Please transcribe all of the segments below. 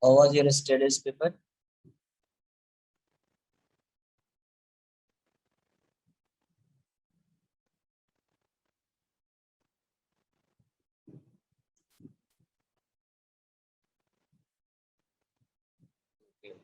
How was your studies paper? Okay.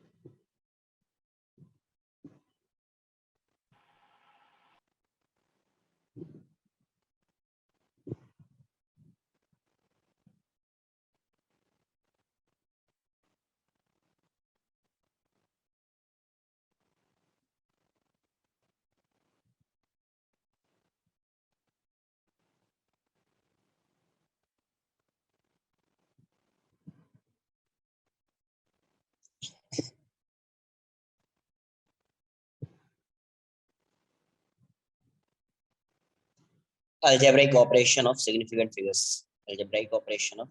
Algebraic operation of significant figures. Algebraic operation of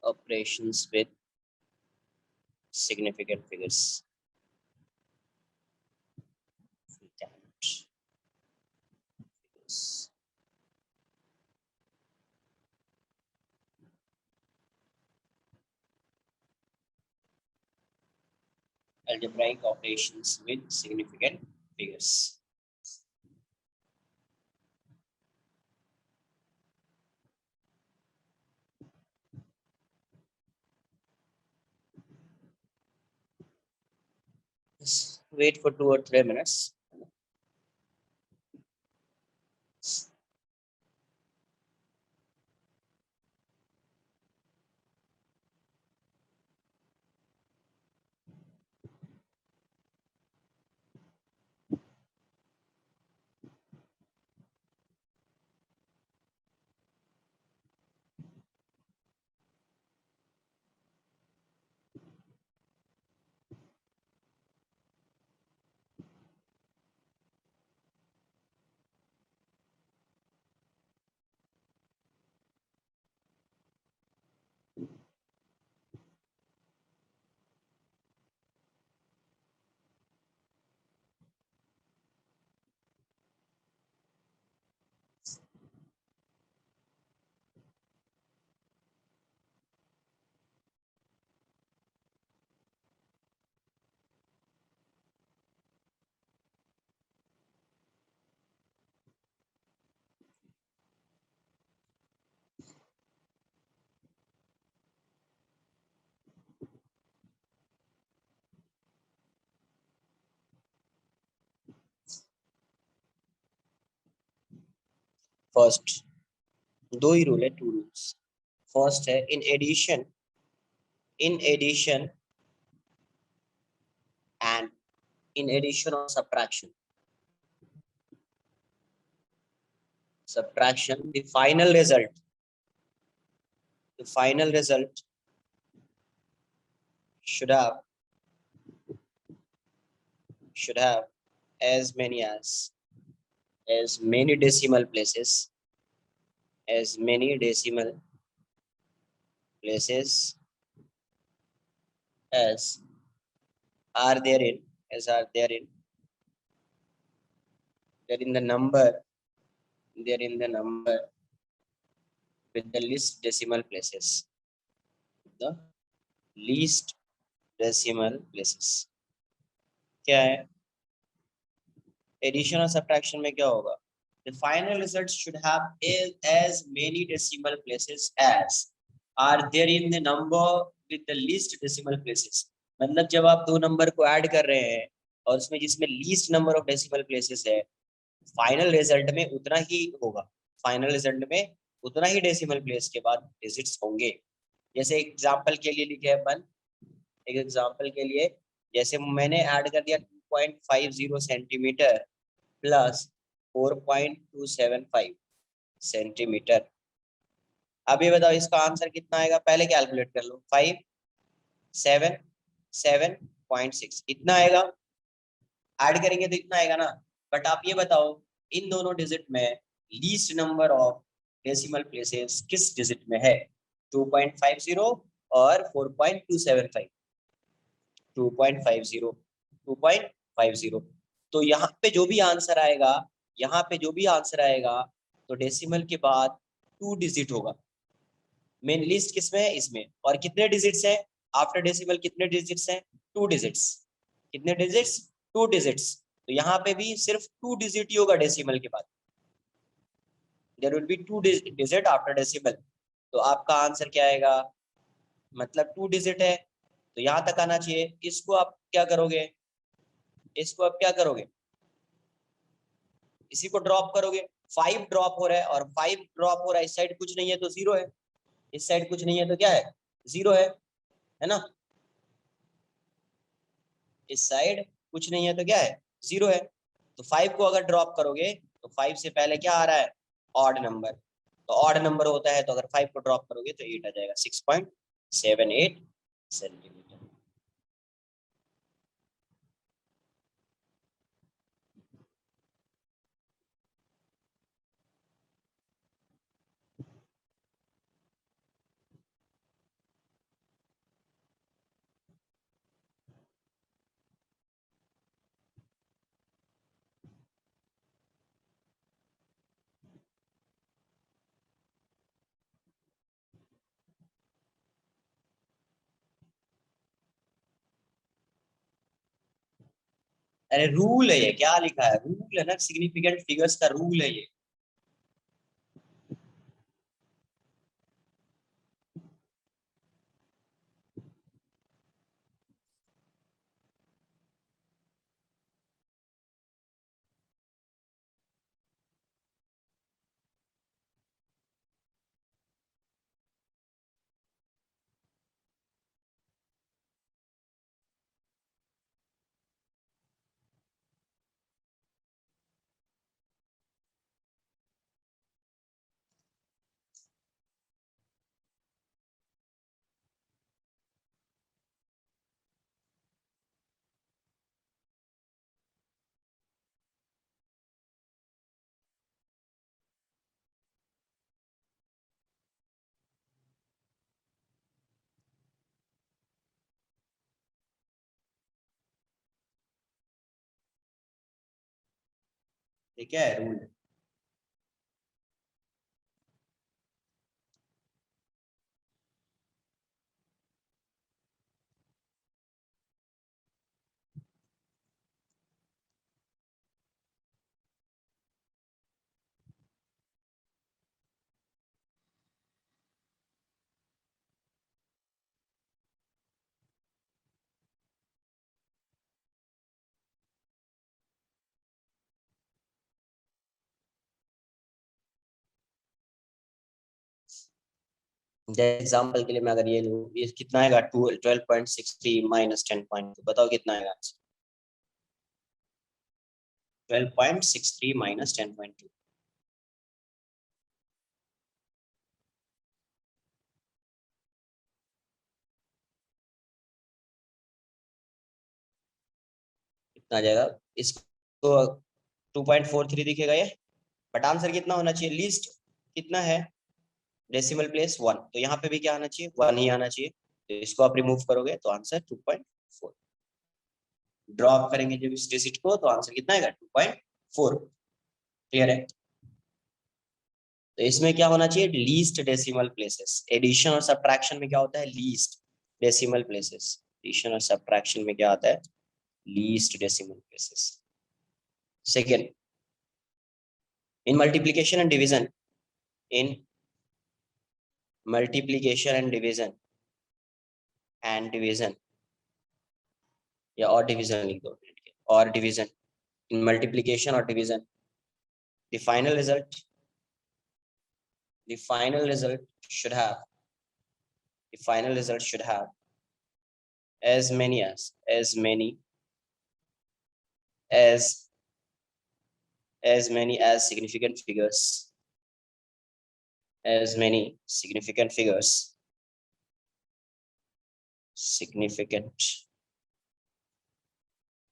operations with significant figures. Algebraic operations with significant figures. Just wait for 2 or 3 minutes. First, दो ही rule है, 2 rules. First है in addition and in addition or subtraction, the final result should have as many decimal places as are therein there in the number with the least decimal places. The least decimal places. क्या है? Addition और subtraction में क्या होगा? The final result should have as many decimal places as are there in the number with the least decimal places. मतलब जब आप दो नंबर को ऐड कर रहे हैं और उसमें जिसमें least number of decimal places है, फाइनल रिजल्ट में उतना ही होगा. फाइनल रिजल्ट में उतना ही डेसिमल प्लेस के बाद डिजिट्स होंगे. जैसे एग्जांपल के लिए लिखे अपन, एक एग्जांपल के लिए जैसे मैंने ऐड कर दिया 2.50 सेंटीमीटर प्लस 4.275 सेंटीमीटर. अभी बताओ इसका आंसर कितना आएगा? पहले कैलकुलेट कर लो. 577.6 इतना आएगा. ऐड करेंगे तो इतना आएगा ना. बट आप ये बताओ इन दोनों डिजिट में least number of decimal places किस डिजिट में है, 2.50 और 4.275, 2.50, 2.50। तो यहाँ पे जो भी आंसर आएगा, यहाँ पे जो भी आंसर आएगा, तो डेसिमल के बाद 2 डिजिट होगा। मेन लिस्ट किसमें है, इसमें। और कितने डिजिट्स हैं आफ्टर डेसिमल, कितने डिजिट्स हैं, 2 डिजिट्स। कितने डिजिट्स, 2 डिजिट्स। तो यहाँ पे भी सिर्फ 2 डिजिट ही होगा डेसिमल के बाद, there will be 2 digit after decimal. तो आपका आंसर क्या आएगा, मतलब 2 डिजिट है तो यहाँ तक आना चाहिए। इसको आप क्या करोगे, इसको आप क्या करोगे, इसी को ड्रॉप करोगे। 5 ड्रॉप हो रहा है और 5 ड्रॉप हो रहा है, इस साइड कुछ नहीं है तो 0 है, इस साइड कुछ नहीं है तो क्या है, 0 है ना। इस साइड कुछ नहीं है तो क्या है, 0 है। तो 5 को अगर ड्रॉप करोगे तो 5 से पहले क्या आ रहा है, ऑड नंबर। तो ऑड नंबर होता है तो अगर 5 को ड्रॉप करोगे तो 8 आ जाएगा, 6.78 सेंटीमीटर। अरे रूल है ये, क्या लिखा है, रूल है ना, सिग्निफिकेंट फिगर्स का रूल है ये क्या है रूल। जैसे एग्जाम्पल के लिए मैं अगर ये लूँ, ये कितना आएगा, 12.63 माइनस 10.2, बताओ कितना आएगा आंसर, 12.63 माइनस 10.2। कितना आ जाएगा, इसको 2.43 दिखेगा ये, बट आंसर कितना होना चाहिए, लीस्ट कितना है, डेसिमल प्लेस 1, तो यहाँ पे भी क्या आना चाहिए, 1 ही आना चाहिए। तो इसको आप रिमूव करोगे तो आंसर 2.4, ड्रॉप करेंगे जब इस डिजिट को तो आंसर कितना आएगा, 2.4। क्लियर है। तो इसमें क्या होना चाहिए, लीस्ट डेसिमल प्लेसेस। एडिशन और सब्ट्रैक्शन में क्या होता है, लीस्ट डेसिमल प्लेसेस। एडिशन और सब्ट्रैक्शन में क्या आता है, least decimal places. Second, in multiplication and division, in multiplication and division, या और डिवीजन लिख दो, और डिवीजन, इन मल्टीप्लीकेशन और division, the final result, the final result should have the final result should have as many as as many as significant figures, as many significant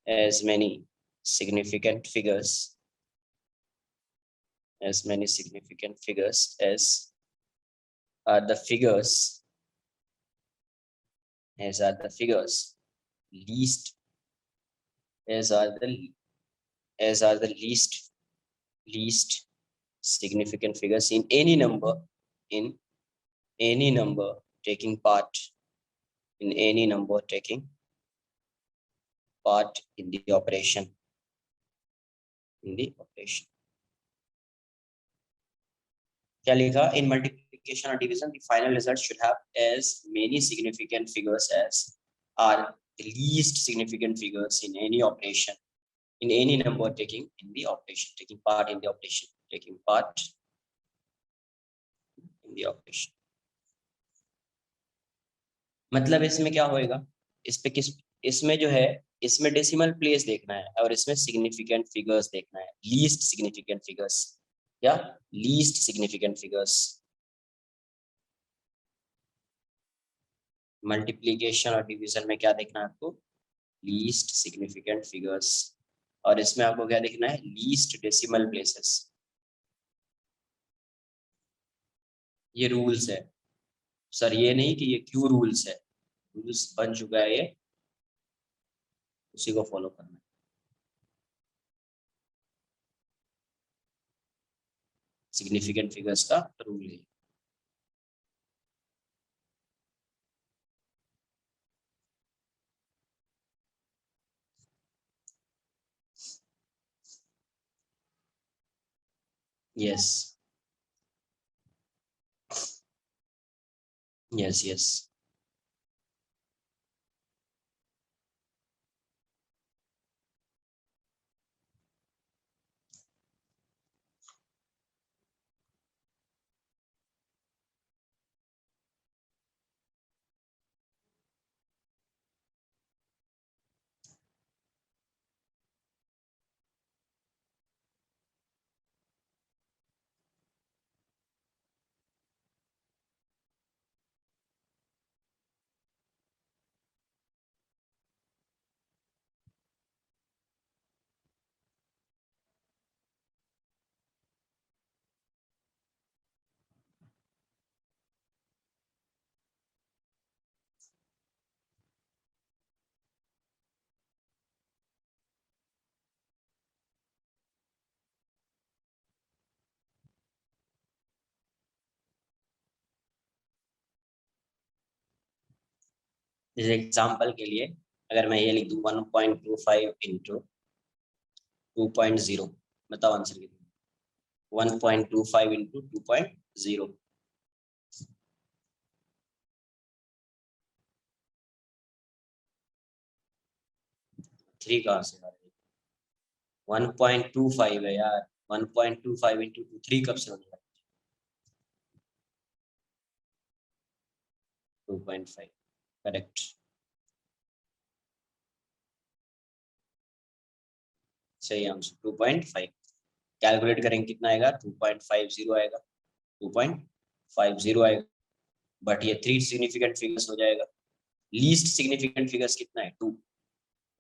as many significant figures as many significant figures as are the figures least as are the least significant figures in in any number taking part in any number taking part in the operation क्या लिखा in multiplication or division the final result should have as many significant figures as are the least significant figures in any operation in any number taking part in the operation taking part in the operation मतलब इसमें क्या होएगा इस पे किस इसमें जो है इसमें डेसिमल प्लेस देखना है और इसमें सिग्निफिकेंट फिगर्स देखना है लीस्ट सिग्निफिकेंट फिगर्स या लीस्ट सिग्निफिकेंट फिगर्स मल्टीप्लिकेशन और डिवीजन में क्या देखना है आपको लीस्ट सिग्निफिकेंट फिगर्स और इसमें आपको क्या देखना है लीस्ट डेसिमल प्लेसेस ये रूल्स है सर ये नहीं कि ये क्यों रूल्स है रूल्स बन चुका है ये उसी को फॉलो करना है सिग्निफिकेंट फिगर्स का रूल है यस यस यस जैसे एग्जांपल के लिए अगर मैं ये लिख दूं 1.25 इंटू 2.0 बताओ आंसर कितना 1.25 इंटू 2.0 3 कहाँ से आ रही है 1.25 है यार 1.25 इंटू 3 कब से होने लगा 2.5 करेक्ट सही आंसर 2.5 कैलकुलेट करेंगे कितना आएगा 2.50 आएगा 2.50 आएगा बट ये 3 सिग्निफिकेंट फिगर्स हो जाएगा लीस्ट सिग्निफिकेंट फिगर्स कितना है 2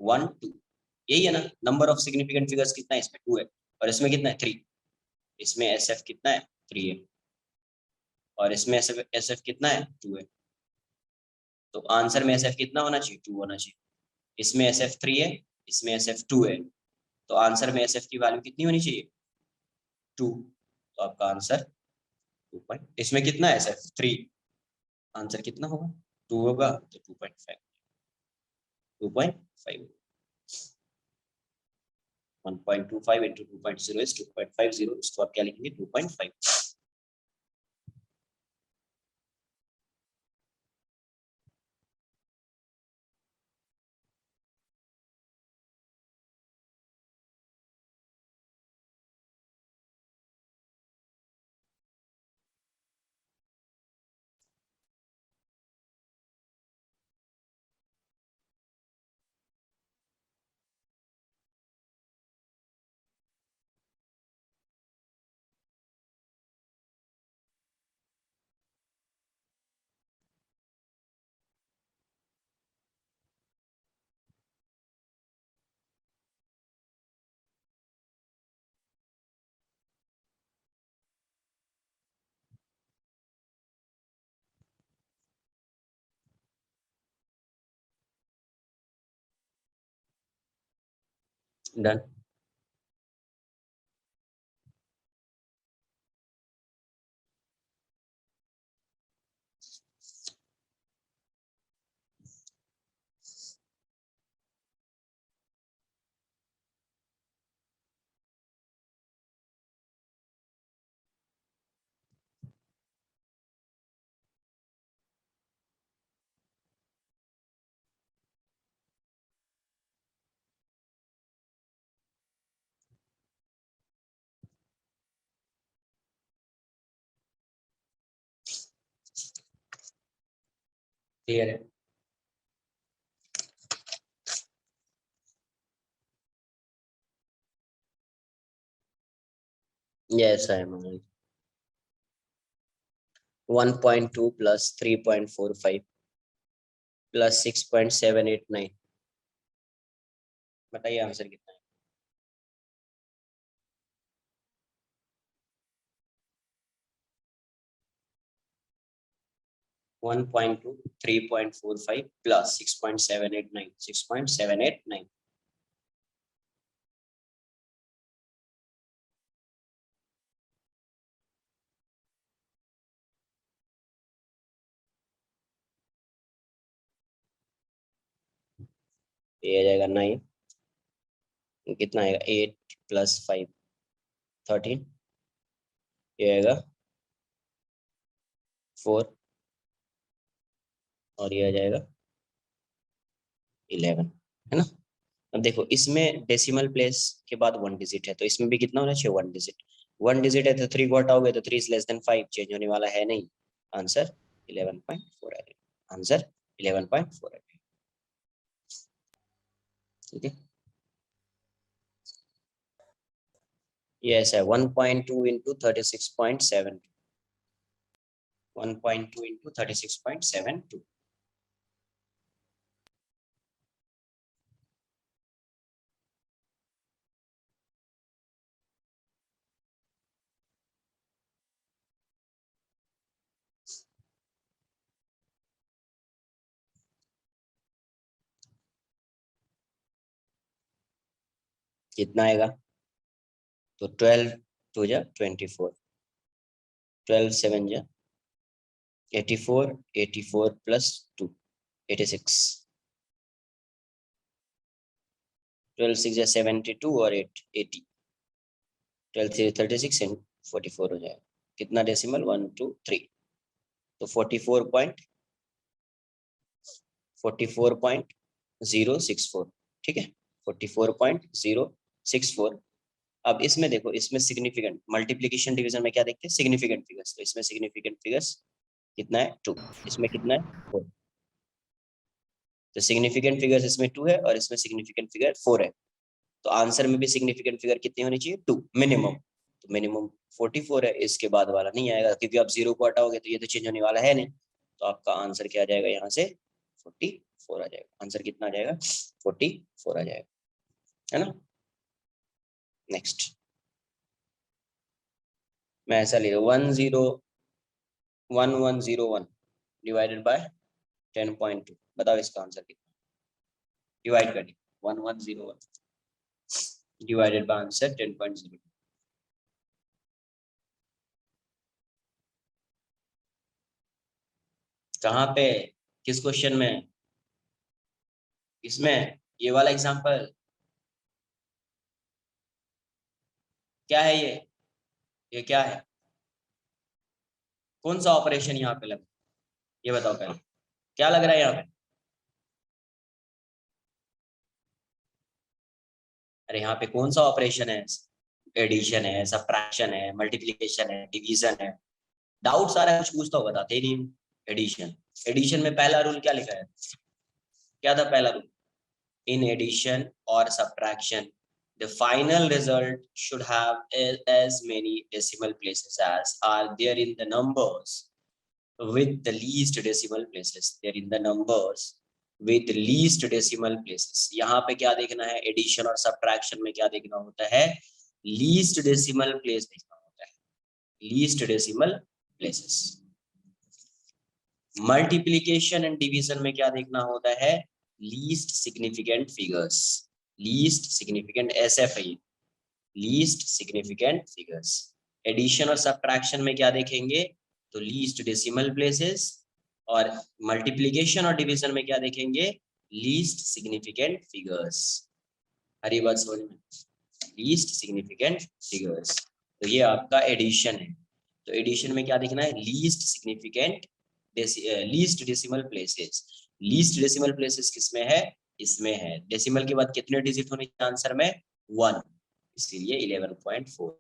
1 2 यही है ना नंबर ऑफ सिग्निफिकेंट फिगर्स कितना है इसमें 2 है और इसमें कितना है 3 इसमें एसएफ कितना है 3 है और इसमें एसएफ कितना है 2 है तो आंसर में एसएफ कितना होना चाहिए 2 होना चाहिए इसमें एसएफ 3 है इसमें एसएफ 2 है तो आंसर में एसएफ की वैल्यू कितनी होनी चाहिए 2 तो आपका आंसर 2 पॉइंट इसमें कितना है एसएफ 3 आंसर कितना होगा 2 होगा तो 2.5 2.5 1.25 into 2.0 is 2.50 इसको आप क्या लिखेंगे 2.5 डन। क्लियर है? Yes I am. 1.2 plus 3.45 plus 6.789। बताइए आंसर कितना है? 1.2, 3.45 प्लस 6.789, 6.789। ये आ जाएगा 9। कितना आएगा? 8 प्लस 5 13। ये आएगा 4 और ये आ जाएगा 11, है ना? अब देखो इसमें डेसिमल प्लेस के बाद 1 डिजिट है, तो इसमें भी कितना होना चाहिए? 1 डिजिट। 1 डिजिट है तो 3 को हटाओगे तो 3 इज लेस देन 5, चेंज होने वाला है नहीं। आंसर 11.4 आएगा। आंसर 11.4 आएगा। ठीक है, ये ऐसा है 1.2 इंटू 36.7, 1.2 इंटू 36.72। कितना आएगा? तो 12 2 जा 24, 12 7 जा 84, 84 प्लस 2 86, 12 6 जा 72 और 8 80, 12 3 36 एंड 44 हो जाएगा। कितना डेसिमल? 1 2 3, तो 44.064। ठीक है, 44.064। अब इसमें देखो, इसमें सिग्निफिकेंट मल्टीप्लीकेशन डिवीजन में क्या देखते हैं? Significant figures. तो इसमें सिग्निफिकेंट फिगर्स कितना है? 2। इसमें कितना है? 4। तो सिग्निफिकेंट फिगर्स इसमें 2 है और इसमें सिग्निफिकेंट फिगर 4 है। तो आंसर में भी सिग्निफिकेंट फिगर कितनी होनी चाहिए? 2 मिनिमम। तो मिनिमम 44 है, इसके बाद वाला नहीं आएगा क्योंकि आप 0 को हटाओगे तो ये तो चेंज होने वाला है नहीं। तो आपका आंसर क्या आ जाएगा? यहाँ से 44 आ जाएगा। आंसर कितना आ जाएगा? 44 आ जाएगा, है ना? नेक्स्ट मैं ऐसा ले रहा हूँ 1101 डिवाइडेड बाय 10.2। बताओ इसका आंसर कितना? डिवाइड करिए 1101 डिवाइडेड बाय आंसर 10.02। कहाँ पे? किस क्वेश्चन में? इसमें ये वाला एग्जांपल क्या है? ये क्या है? कौन सा ऑपरेशन यहाँ पे लगा? ये बताओ पहले, क्या लग रहा है यहाँ पे? अरे यहाँ पे कौन सा ऑपरेशन है? एडिशन है, सबट्रैक्शन है, मल्टीप्लिकेशन है, डिवीजन है? डाउट सारा कुछ पूछता हो, बताते ही नहीं। एडिशन, एडिशन में पहला रूल क्या लिखा है? क्या था पहला रूल? इन एडिशन और subtraction the final result should have as many decimal places as are there in the numbers with the least decimal places, there in the numbers with least decimal places। यहाँ पे क्या देखना है? Addition और subtraction में क्या देखना होता है? लीस्ट डेसिमल प्लेस देखना होता है, least decimal places. Multiplication and division में क्या देखना होता है? Least significant figures. Least significant SF है ये, लीस्ट सिग्निफिकेंट फिगर्स। एडिशन और सब्ट्रैक्शन में क्या देखेंगे, तो लीस्ट डेसिमल प्लेसेस, और मल्टीप्लिकेशन और डिवीजन में क्या देखेंगे, लीस्ट सिग्निफिकेंट फिगर्स। हरी बात समझ में, लीस्ट सिग्निफिकेंट फिगर्स। तो ये आपका एडिशन है। तो एडिशन में क्या देखना है, least significant least decimal places. Least decimal places किसमें है, इसमें है। डेसिमल के बाद कितने डिजिट होने के आंसर में, 1, इसीलिए 11.4।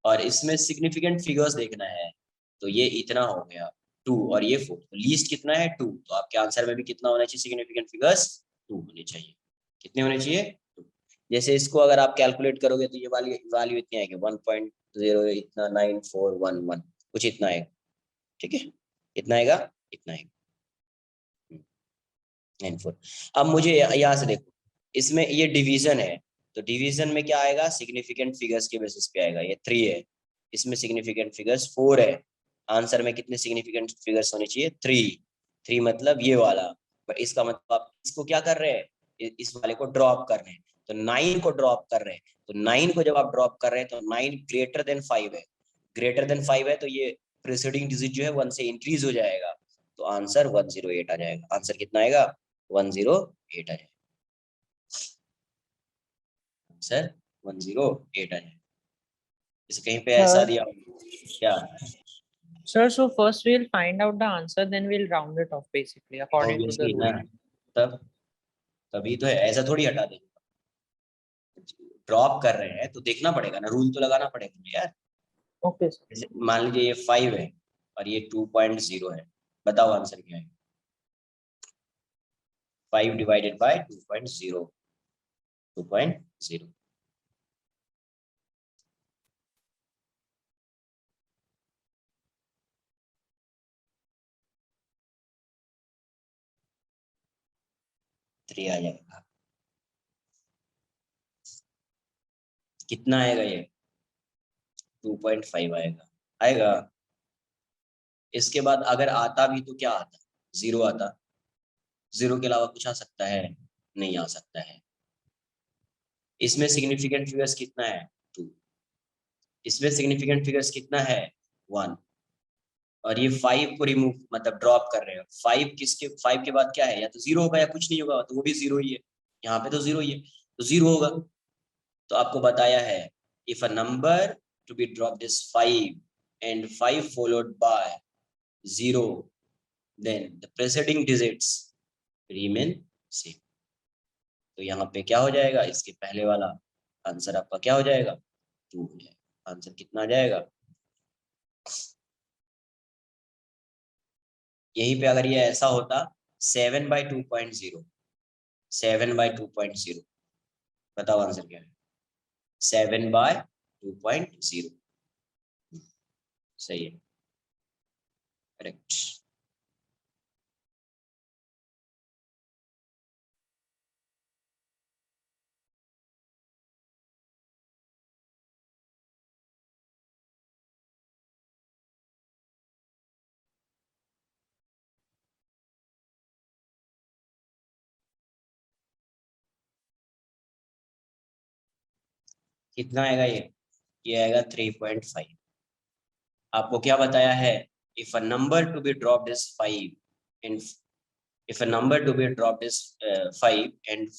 और इसमें सिग्निफिकेंट फिगर्स देखना है, तो ये इतना हो गया 2 और ये 4। तो लीस्ट कितना है 2, तो आपके आंसर में भी कितना होना चाहिए, सिग्निफिकेंट फिगर्स 2 होने चाहिए। कितने होने चाहिए 2। जैसे इसको अगर आप कैलकुलेट करोगे तो ये वाली वैल्यू इतनी आएगी 1.0 इतना 9411 कुछ इतना आएगा, ठीक है, इतना आएगा, इतना आएगा 94। अब मुझे यहाँ से देखो, इसमें ये डिवीजन है, तो डिवीजन में क्या आएगा, सिग्निफिकेंट फिगर्स के बेसिस पे आएगा। ये 3 है, इसमें सिग्निफिकेंट फिगर्स 4 है। आंसर में कितने सिग्निफिकेंट फिगर्स होने चाहिए, 3। 3 मतलब ये वाला। बट इसका मतलब आप इसको क्या कर रहे हैं, इस वाले को ड्रॉप कर रहे हैं, तो 9 को ड्रॉप कर रहे हैं। तो 9 को जब आप ड्रॉप कर रहे हैं तो 9 ग्रेटर देन 5 है, ग्रेटर देन 5 है, तो ये प्रीसीडिंग डिजिट जो है 1 से इंक्रीज हो जाएगा, तो आंसर 108 आ जाएगा। आंसर कितना आएगा, 108 आ जाएगा। आंसर 108 आ जाएगा। इसे कहीं पे ऐसा Sir, दिया क्या, sir, so first we'll find out the answer, then we'll round it off basically according to the obviously rule. ना, तब तभी तो है, ऐसा थोड़ी हटा देंगे। ड्रॉप कर रहे हैं तो देखना पड़ेगा ना, रूल तो लगाना पड़ेगा ना यार। Okay, sir. जैसे मान लीजिए ये 5 है और ये 2.0 है, बताओ आंसर क्या है, 5 डिवाइडेड बाय 2.0, 2.0। 3 आ जाएगा। कितना आएगा ये, 2.5 आएगा, आएगा। इसके बाद अगर आता भी तो क्या आता, 0 आता। 0 के अलावा कुछ आ सकता है, नहीं आ सकता है। इसमें सिग्निफिकेंट फिगर्स कितना है, 2। इसमें सिग्निफिकेंट फिगर्स कितना है, 1। और ये 5 को रिमूव मतलब ड्रॉप कर रहे हो, 5 किसके, 5 के बाद क्या है, या तो 0 होगा या कुछ नहीं होगा, तो वो भी 0 ही है। यहाँ पे तो 0 ही है, तो 0 होगा। तो आपको बताया है, if a number to be dropped is 5 and 5 followed by 0, then the preceding digits remain same. तो यहाँ पे क्या हो जाएगा, इसके पहले वाला आंसर आपका क्या हो जाएगा, 2 हो जाएगा। आंसर कितना आ जाएगा, यहीं पे अगर ये ऐसा होता 7/2.0, 7/2.0, बताओ आंसर क्या है, 7/2.0। सही है, करेक्ट। कितना आएगा ये आएगा 3.5। आपको क्या बताया है, if a number to be dropped is 5 and if a number to be dropped is 5 and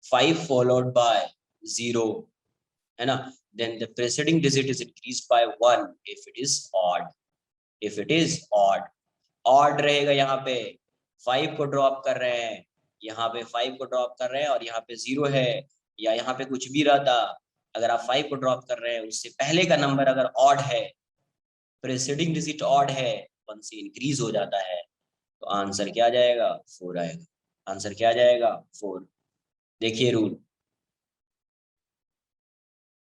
5 followed by 0, है ना, then the preceding digit is increased by 1 if it is odd, if it is odd। odd रहेगा यहाँ पे, 5 को drop कर रहे हैं, यहाँ पे 5 को ड्रॉप कर रहे हैं और यहाँ पे 0 है, या यहाँ पे कुछ भी रहता, अगर आप 5 को ड्रॉप कर रहे हैं उससे पहले का नंबर अगर ऑड है, प्रेसिडिंग डिजिट ऑड है, 1 से इंक्रीज हो जाता है, तो आंसर क्या आ जाएगा, 4 आएगा। आंसर क्या आ जाएगा, 4। देखिए रूल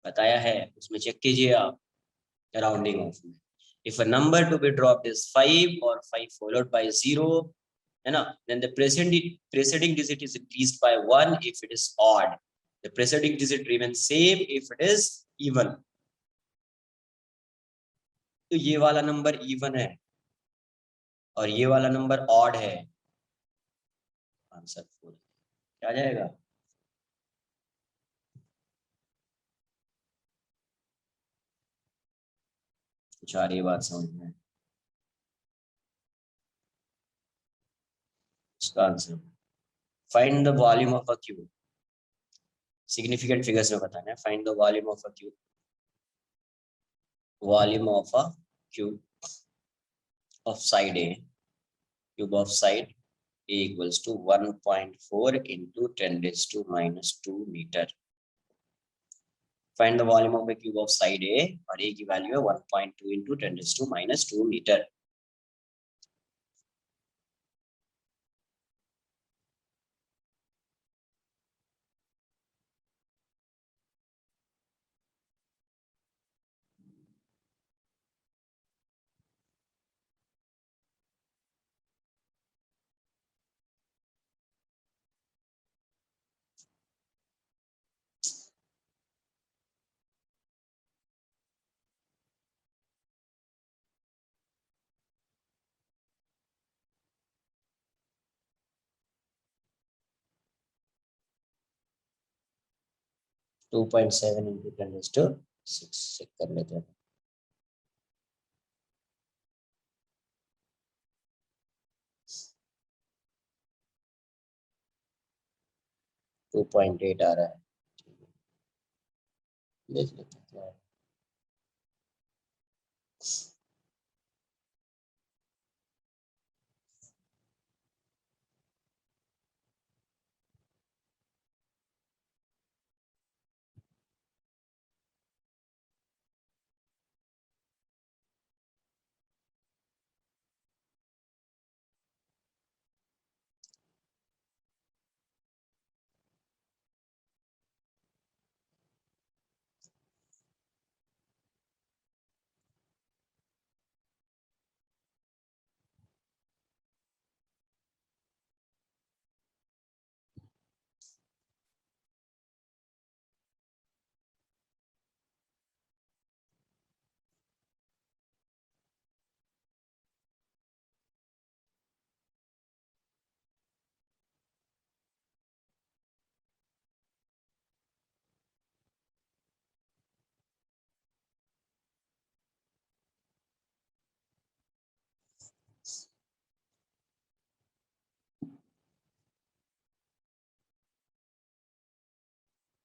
बताया है, उसमें चेक कीजिए आप, राउंडिंग ऑफ में। If a number to be dropped is 5 और 5 फॉलोड बाय 0, है ना, then the preceding digit is increased by 1 if it is odd, the preceding digit remains same if it is even। तो ये वाला number even है और ये वाला नंबर ऑड है, आंसर 4 क्या आ जाएगा, कुछ आ रही है बात समझ में? इसका answer, find the volume of a cube, significant figures में बताना है। Find the volume of a cube, volume of a cube of side A, cube of side A equals to 1.4 into 10 raised to minus 2 meter. Find the volume of a cube of side A, और A की value है 1.2 into 10 raised to minus 2 meter. Two point seven into ten raise to six check कर लेते हैं। 2.8 आ रहा है, देख लेते हैं क्या है।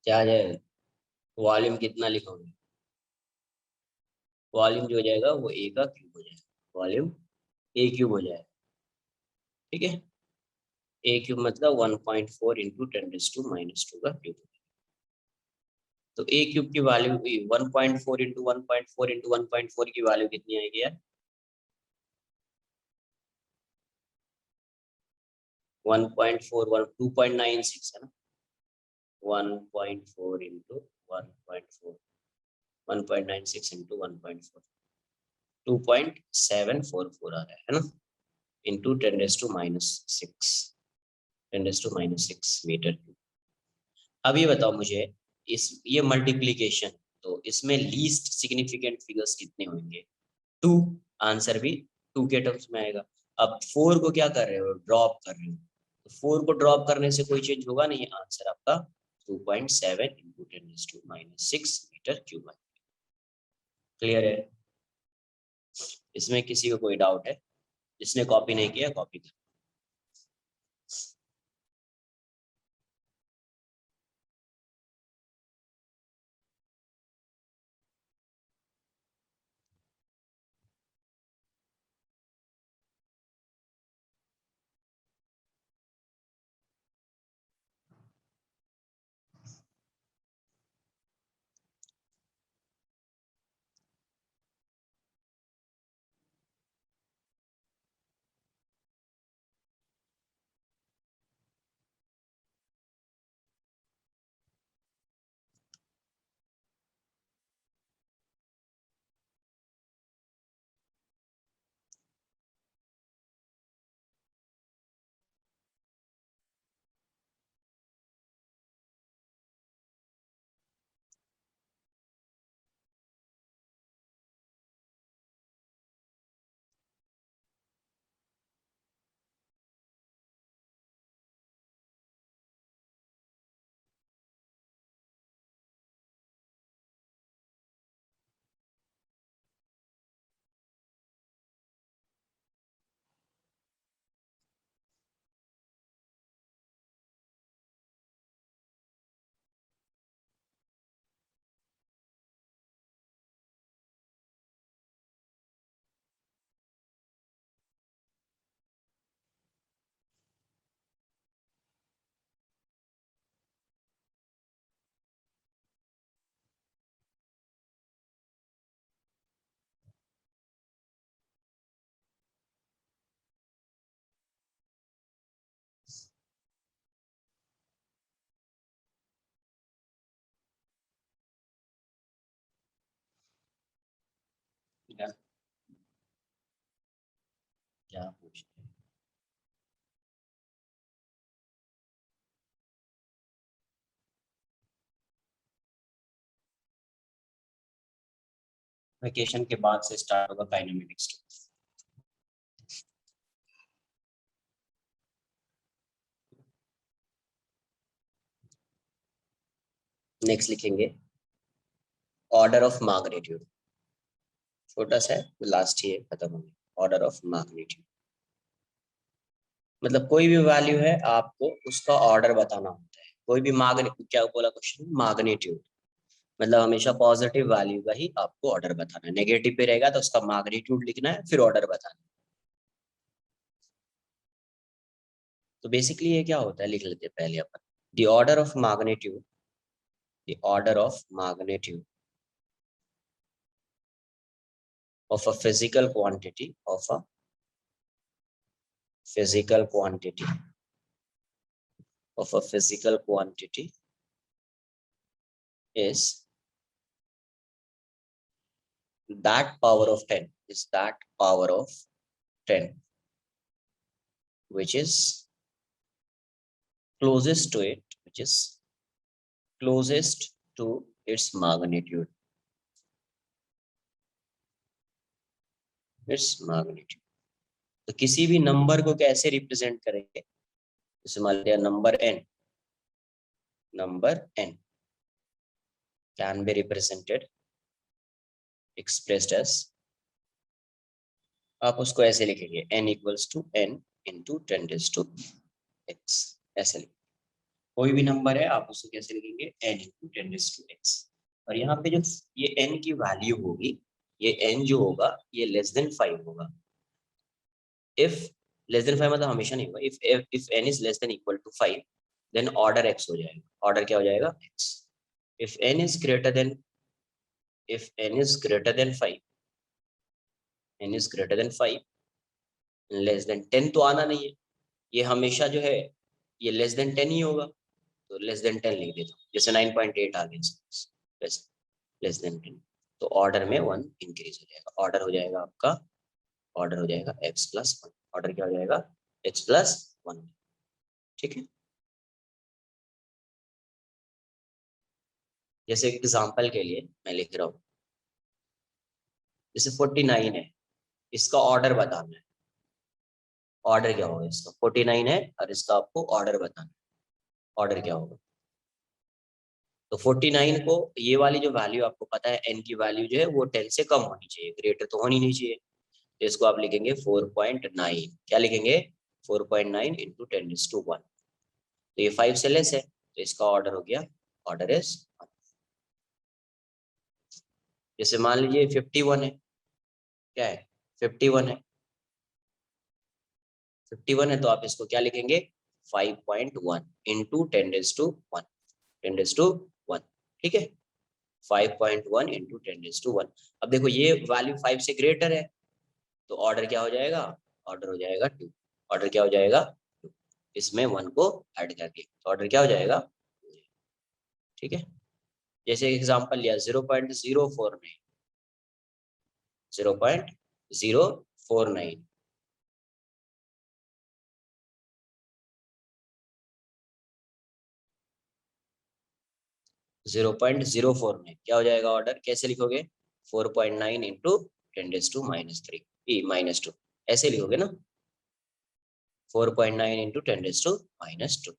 क्या आ जाएगा, वॉल्यूम कितना लिखोगे? वॉल्यूम जो हो जाएगा वो ए का क्यूब हो जाएगा, वॉल्यूम ए क्यूब हो जाएगा, ठीक है। ए क्यूब मतलब 1.4 into ten raise to minus two का क्यूब। तो ए क्यूब की वैल्यू 1.4 इंटू 1.4 इंटू 1.4 की वैल्यू कितनी आएगी यार? 1.4 2.96 है ना। 1.4 इंटू 1.4, 1.96 इंटू 1.4, 2.744 आ रहा है ना, into 10 raise to minus 6, 10 raise to minus 6 metre cube. अब ये बताओ मुझे, इस ये मल्टीप्लीकेशन, तो इसमें लीस्ट सिग्निफिकेंट फिगर्स कितने होंगे? 2, आंसर भी 2 के टर्म्स में आएगा। अब 4 को क्या कर रहे हो, ड्रॉप कर रहे हो, तो 4 को ड्रॉप करने से कोई चेंज होगा नहीं, आंसर आपका 2.7 इंटू 10⁻⁶ मीटर क्यूब है। क्लियर है? इसमें किसी को कोई डाउट है? जिसने कॉपी नहीं किया कॉपी कर। क्या पूछ वेकेशन के बाद से स्टार्ट होगा काइनेमेटिक्स। नेक्स्ट लिखेंगे ऑर्डर ऑफ मैग्नीट्यूड, छोटा सा है, लास्ट ही है, खत्म हो गया। ऑर्डर ऑफ मैग्नीट्यूड मतलब कोई भी वैल्यू है आपको उसका ऑर्डर बताना होता है। कोई भी क्या बोला क्वेश्चन, मैग्नीट्यूड मतलब हमेशा पॉजिटिव वैल्यू का ही आपको ऑर्डर बताना है। नेगेटिव पे रहेगा तो उसका मैग्नीट्यूड लिखना है, फिर ऑर्डर बताना है। तो बेसिकली ये क्या होता है, लिख लेते हैं पहले अपन। The order of magnitude, the order of magnitude of a physical quantity, of a physical quantity, of a physical quantity is that power of 10, is that power of 10 which is closest to it, which is closest to its magnitude, its magnitude। तो किसी भी number को कैसे represent करेंगे, जैसे मान लिया number n, number n can be represented, expressed as, आप उसको ऐसे लिखेंगे n equals to n into 10⁻⁴ ऐसे लिखेंगे। कोई भी नंबर है आप उसको कैसे लिखेंगे, n इंटू 10⁻⁴। और यहाँ पे जो ये n की वैल्यू होगी, ये n जो होगा ये लेस देन 5 होगा। इफ लेस देन 5 मतलब हमेशा नहीं होगा। If n is less than equal to 5 then order x हो जाएगा। ऑर्डर क्या हो जाएगा, x। If n is greater than, if n is greater than 5, n is greater than 5, less than 10 तो आना नहीं है, ये हमेशा जो है ये लेस देन 10 ही होगा। तो लेस देन 10 लिख देता हूँ, जैसे 9.8 आ गया, लेस देन 10। तो ऑर्डर में 1 इंक्रीज हो जाएगा। ऑर्डर हो जाएगा आपका, ऑर्डर हो जाएगा x+1। ऑर्डर क्या हो जाएगा, x+1। ठीक है। जैसे एग्जांपल के लिए मैं लिख रहा हूँ, जैसे 49 है, इसका ऑर्डर बताना है। ऑर्डर क्या होगा इसका, 49 है और इसका आपको ऑर्डर बताना है। ऑर्डर क्या होगा, तो 49 को ये वाली जो वैल्यू आपको पता है n की वैल्यू जो है वो 10 से कम होनी चाहिए, ग्रेटर तो होनी नहीं चाहिए। तो इसको आप लिखेंगे 4.9। क्या लिखेंगे, 4.9 इंटू 10⁻⁴। तो ये 5 से लेस है, तो इसका ऑर्डर हो गया, ऑर्डर इज 1। जैसे मान लीजिए 51 है, क्या है 51 है, 51 है तो आप इसको क्या लिखेंगे, 5.1 इंटू 10⁻⁴, 10⁻⁴। ठीक है, 5.1 इंटू 10⁻⁴। अब देखो ये वैल्यू 5 से ग्रेटर है, तो ऑर्डर क्या हो जाएगा, ऑर्डर हो जाएगा 2। ऑर्डर क्या हो जाएगा 2, इसमें 1 को ऐड करके ऑर्डर क्या हो जाएगा। ठीक है, जैसे एग्जांपल लिया 0.049, 0.049। 0.049 क्या हो जाएगा ऑर्डर, कैसे लिखोगे, 4.9 इंटू 10⁻⁻3 ऐसे लिखोगे ना, 4.9 इंटू 10⁻⁻2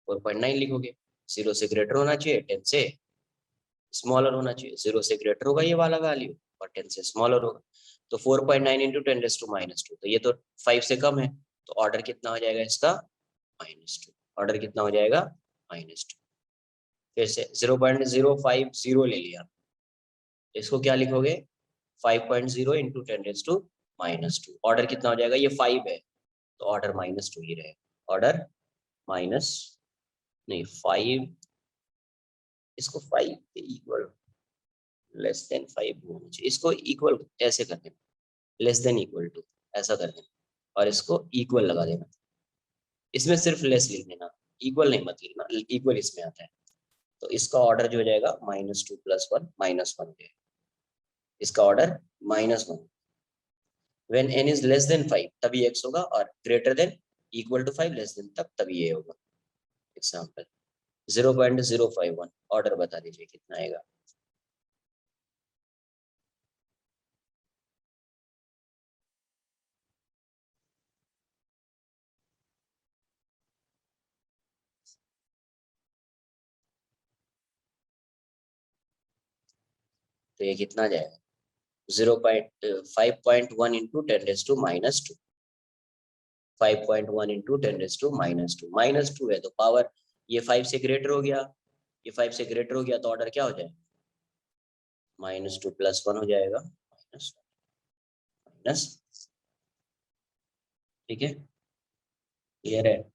4.9 लिखोगे। 0 से ग्रेटर होना चाहिए, 10 से स्मॉलर होना चाहिए। 0 से ग्रेटर होगा ये वाला वैल्यू और 10 से स्मॉलर होगा। तो 4.9 इंटू 10⁻⁻2, तो ये तो 5 से कम है, तो ऑर्डर कितना हो जाएगा इसका, -2। ऑर्डर कितना हो जाएगा, -2। फिर से 0.050 ले लिया, इसको क्या लिखोगे, 5.0 इंटू 10⁻⁻2। ऑर्डर कितना हो जाएगा, ये 5 है तो ऑर्डर -2 ही रहेगा। ऑर्डर माइनस नहीं 5, इसको 5 के इक्वल, लेस देन 5 होना चाहिए। इसको इक्वल ऐसे कर देना, लेस देन इक्वल टू ऐसा कर देना, और इसको इक्वल लगा देना। इसमें सिर्फ लेस लिख देना, इक्वल नहीं मत लिखना, इक्वल इसमें आता है। तो इसका ऑर्डर जो हो जाएगा -2 + 1 -1 है, इसका order -1। When n is less than 5 तभी x होगा, और greater than equal to 5 less than तब तभी ये होगा। एग्जांपल 0.051, ऑर्डर बता दीजिए कितना आएगा। तो ये कितना जाएगा, 0.5.1 इंटू 10⁻², 5.1 इंटू 10⁻², -2 है तो पावर ये 5 से ग्रेटर हो गया, ये 5 से ग्रेटर हो गया तो ऑर्डर क्या हो जाएगा, -2 +1 हो जाएगा, माइनस माइनस। ठीक है, क्लियर है।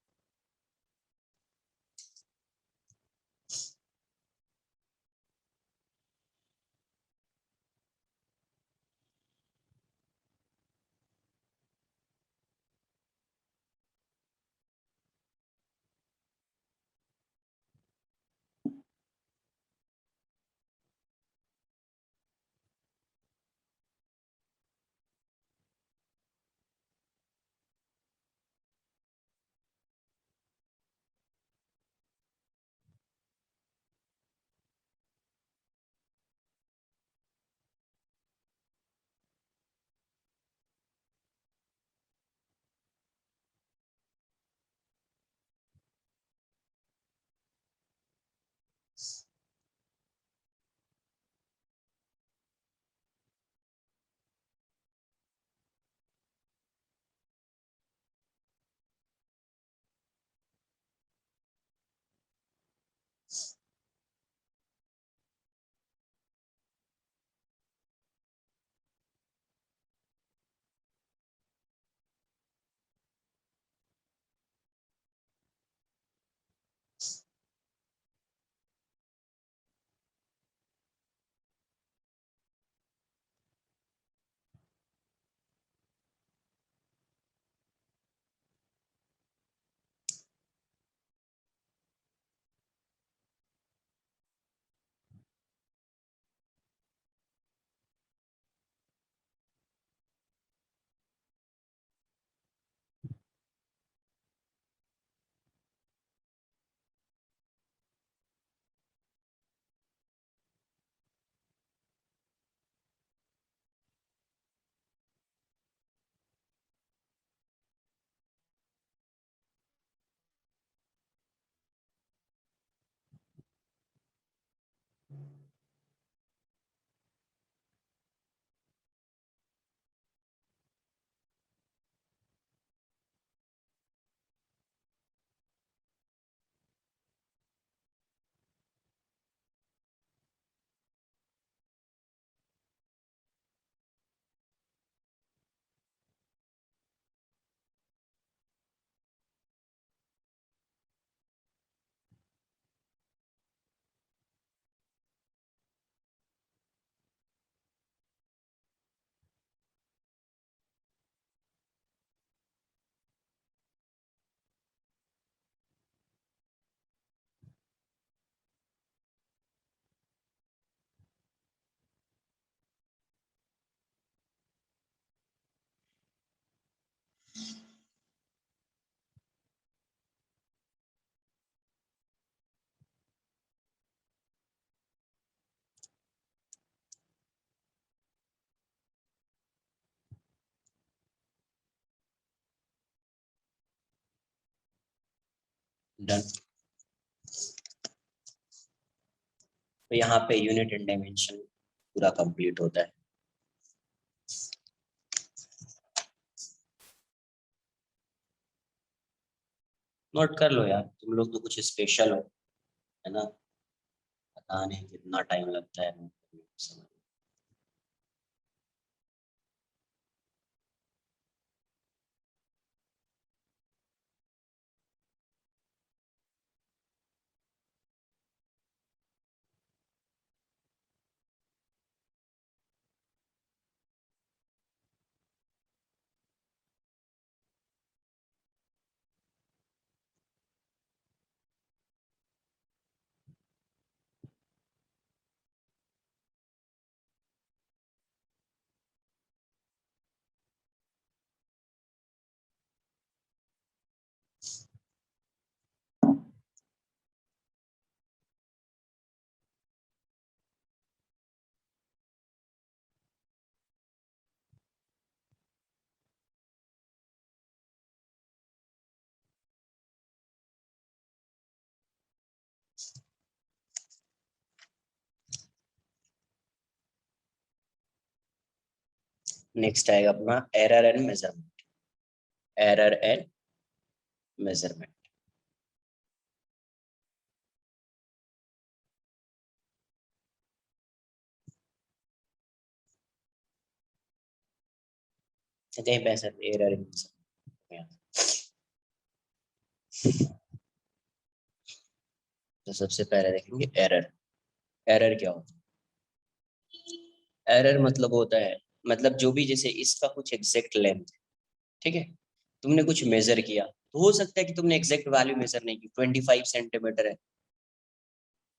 डन। तो यहाँ पे यूनिट एंड डायमेंशन पूरा कंप्लीट होता है। नोट कर लो यार, तुम लोग तो कुछ स्पेशल हो, है ना, पता नहीं कितना टाइम लगता है नोट करने में, समझ। नेक्स्ट आएगा अपना error and measurement. Error and measurement. कहीं पैसा एरर एंड मेजरमेंट। तो सबसे पहले देखेंगे एरर। एरर क्या होता है? एरर मतलब होता है, मतलब जो भी, जैसे इसका कुछ एग्जैक्ट लेंथ, ठीक है, तुमने कुछ मेजर किया, तो हो सकता है कि तुमने एग्जैक्ट वैल्यू मेजर नहीं की, 25 सेंटीमीटर है,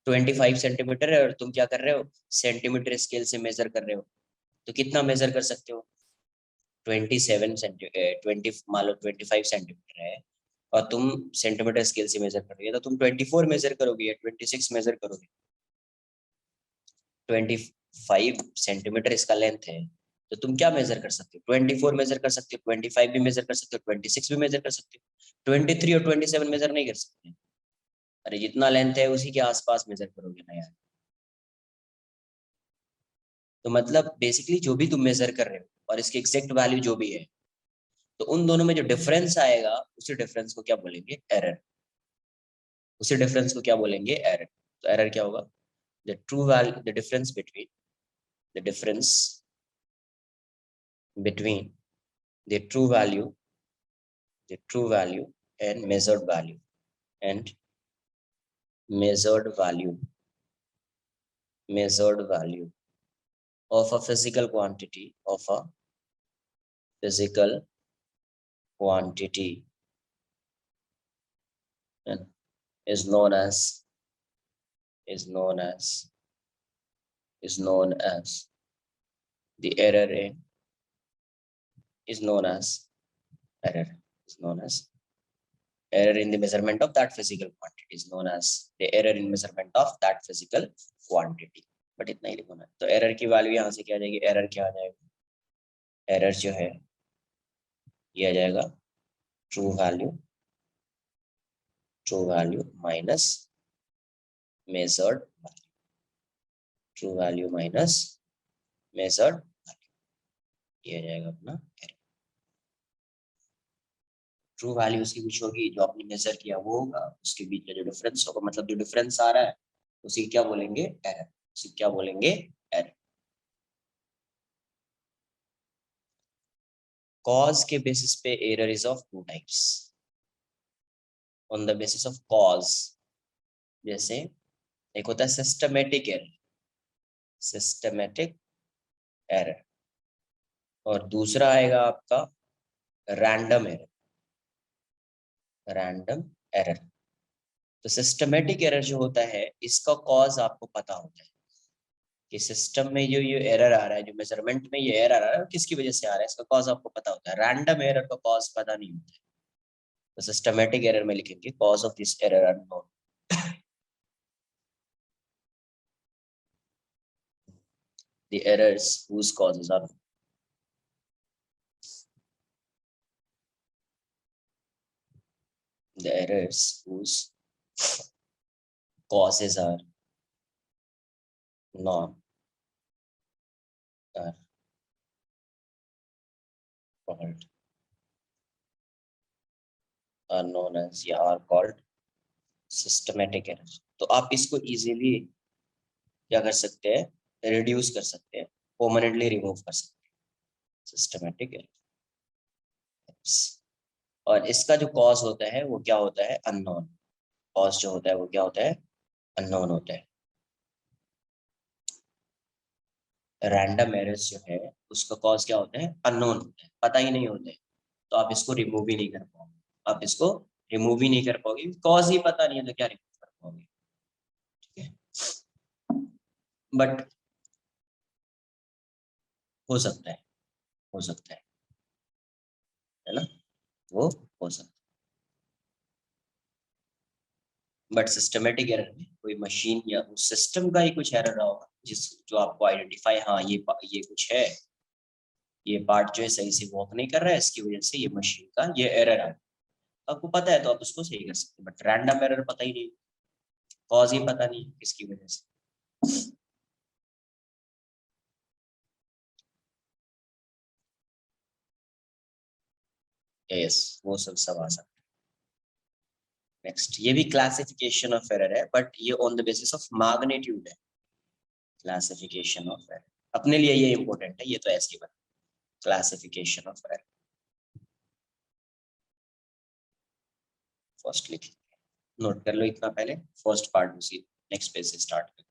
25 सेंटीमीटर है, और तुम क्या कर रहे हो, सेंटीमीटर स्केल से मेजर कर रहे हो, तो कितना मेजर कर सकते हो, 20 मान लो 25 सेंटीमीटर है, और तुम सेंटीमीटर स्केल से मेजर कर रही है, तो तुम 24 मेजर करोगे या 26 मेजर करोगे। 25 सेंटीमीटर इसका लेंथ है, तो तुम क्या मेजर कर सकते हो, 24 मेजर कर सकते हो, 25 भी मेजर कर सकते हो, 26 भी मेजर कर सकते हो, 23 और 27 मेजर नहीं कर सकते। अरे जितना लेंथ है उसी के आसपास मेजर करोगे ना यार। तो मतलब बेसिकली जो भी तुम मेजर कर रहे हो और इसकी एग्जैक्ट वैल्यू जो भी है, तो उन दोनों में जो डिफरेंस आएगा, उसी डिफरेंस को क्या बोलेंगे, एरर। उसी डिफरेंस को क्या बोलेंगे, एरर। तो एरर क्या होगा, the true value, the difference between, the difference between the true value, the true value and and measured value, measured value of a physical quantity, of a physical quantity, and is known as, is known as, is known as the error in, is known as error, is known as error in the measurement of that physical quantity, is known as the error in measurement of that physical quantity. But इतना ही लिखना है। तो error की value यहाँ से क्या आ जाएगी, error क्या आ जाएगा, एरर जो है ये आ जाएगा true value, true value minus measured value, true value minus measured value, ये आ जाएगा अपना एरर। ट्रू वैल्यू उसकी कुछ होगी जो आपने मेजर किया वो होगा, उसके बीच में जो डिफरेंस होगा, मतलब जो डिफरेंस आ रहा है उसी क्या बोलेंगे, एरर। उसी क्या बोलेंगे, एरर। कॉज के बेसिस पे error is of two types. On the basis of cause, जैसे एक होता है सिस्टमेटिक एरर, सिस्टमेटिक एरर, और दूसरा आएगा आपका रैंडम एरर, रैंडम एरर। तो सिस्टमेटिक एरर जो होता है इसका कॉज आपको पता होता है कि सिस्टम में जो ये एरर आ रहा है, जो मेजरमेंट में ये एरर आ रहा है किसकी वजह से आ रहा है, इसका कॉज आपको पता होता है। रैंडम एरर का कॉज पता नहीं होता है। तो सिस्टमेटिक एरर में लिखेंगे cause of this error unknown, the errors whose causes are, the errors whose causes are non, are called, are known as, या are called systematic error। तो आप इसको इजीली क्या कर सकते हैं, रिड्यूस कर सकते हैं, परमानेंटली रिमूव कर सकते हैं, सिस्टमेटिक एरर। और इसका जो कॉज होता है वो क्या होता है, अननोन। कॉज जो होता है वो क्या होता है, अननोन होता है। रैंडम एरर्स जो है उसका कॉज क्या होता है, अननोन होता है, पता ही नहीं होता है। तो आप इसको रिमूव ही नहीं कर पाओगे, आप इसको रिमूव ही नहीं कर पाओगे, कॉज ही पता नहीं है तो क्या रिमूव कर पाओगे, ठीक है। बट हो सकता है, हो सकता है ना, वो हो सकता है। बट सिस्टमेटिक एरर में कोई मशीन या उस सिस्टम का ही कुछ एरर रहा होगा जिस, जो आपको आइडेंटिफाई, हाँ ये कुछ है, ये पार्ट जो है सही से वर्क नहीं कर रहा है, इसकी वजह से ये मशीन का ये एरर है। आपको पता है तो आप उसको सही कर सकते हैं, बट रैंडम एरर पता ही नहीं, कॉज ही पता नहीं किसकी वजह से। यस, वो सब आ सकता है। नेक्स्ट, ये भी क्लासिफिकेशन ऑफ एरर है, बट ये on the basis of magnitude है। क्लासिफिकेशन ऑफ एरर अपने लिए ये इंपॉर्टेंट है, ये तो ऐसे ही बना। क्लासिफिकेशन ऑफ एरर फर्स्ट लिख, नोट कर लो इतना पहले, फर्स्ट पार्ट उसी नेक्स्ट पेज से स्टार्ट करते हैं।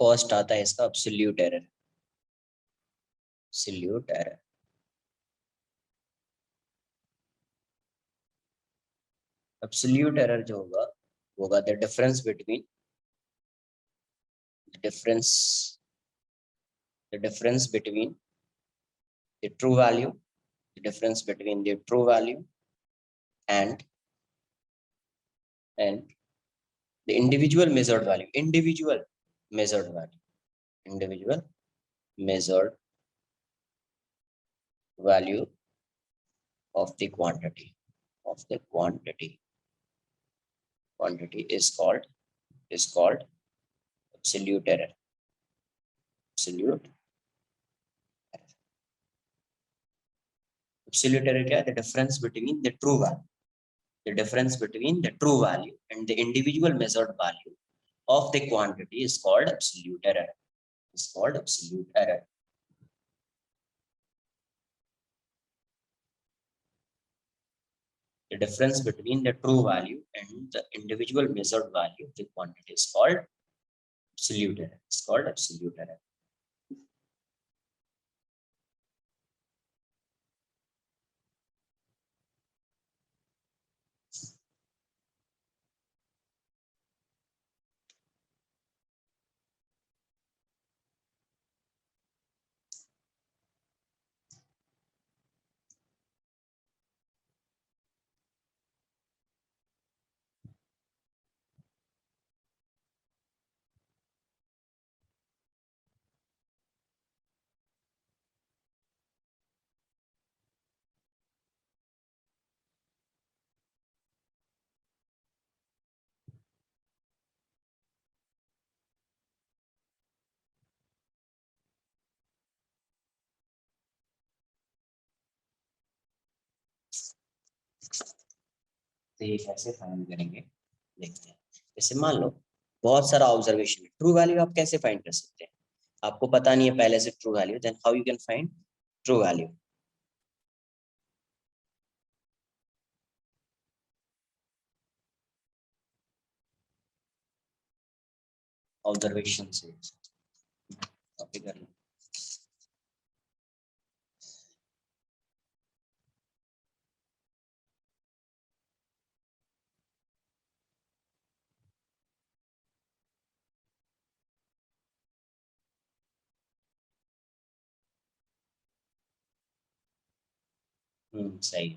फर्स्ट आता है इसका absolute error. Absolute error, absolute error जो होगा the difference between the difference the difference between the true value, the difference between the true value and and the individual measured value, individual measured value, individual measured value of the quantity, of the quantity is called absolute error, absolute error. Absolute error क्या है? The difference between the true value, the difference between the true value and the individual measured value of the quantity is called absolute error, is called absolute error. The difference between the true value and the individual measured value of the quantity is called absolute error, is called absolute error. तो ये कैसे find करेंगे, देखते हैं। जैसे मान लो बहुत सारा ऑब्जर्वेशन है, ट्रू वैल्यू आप कैसे फाइंड कर सकते हैं? आपको पता नहीं है पहले से true value, then how you can find true value? Observation से कॉपी कर लो। सही।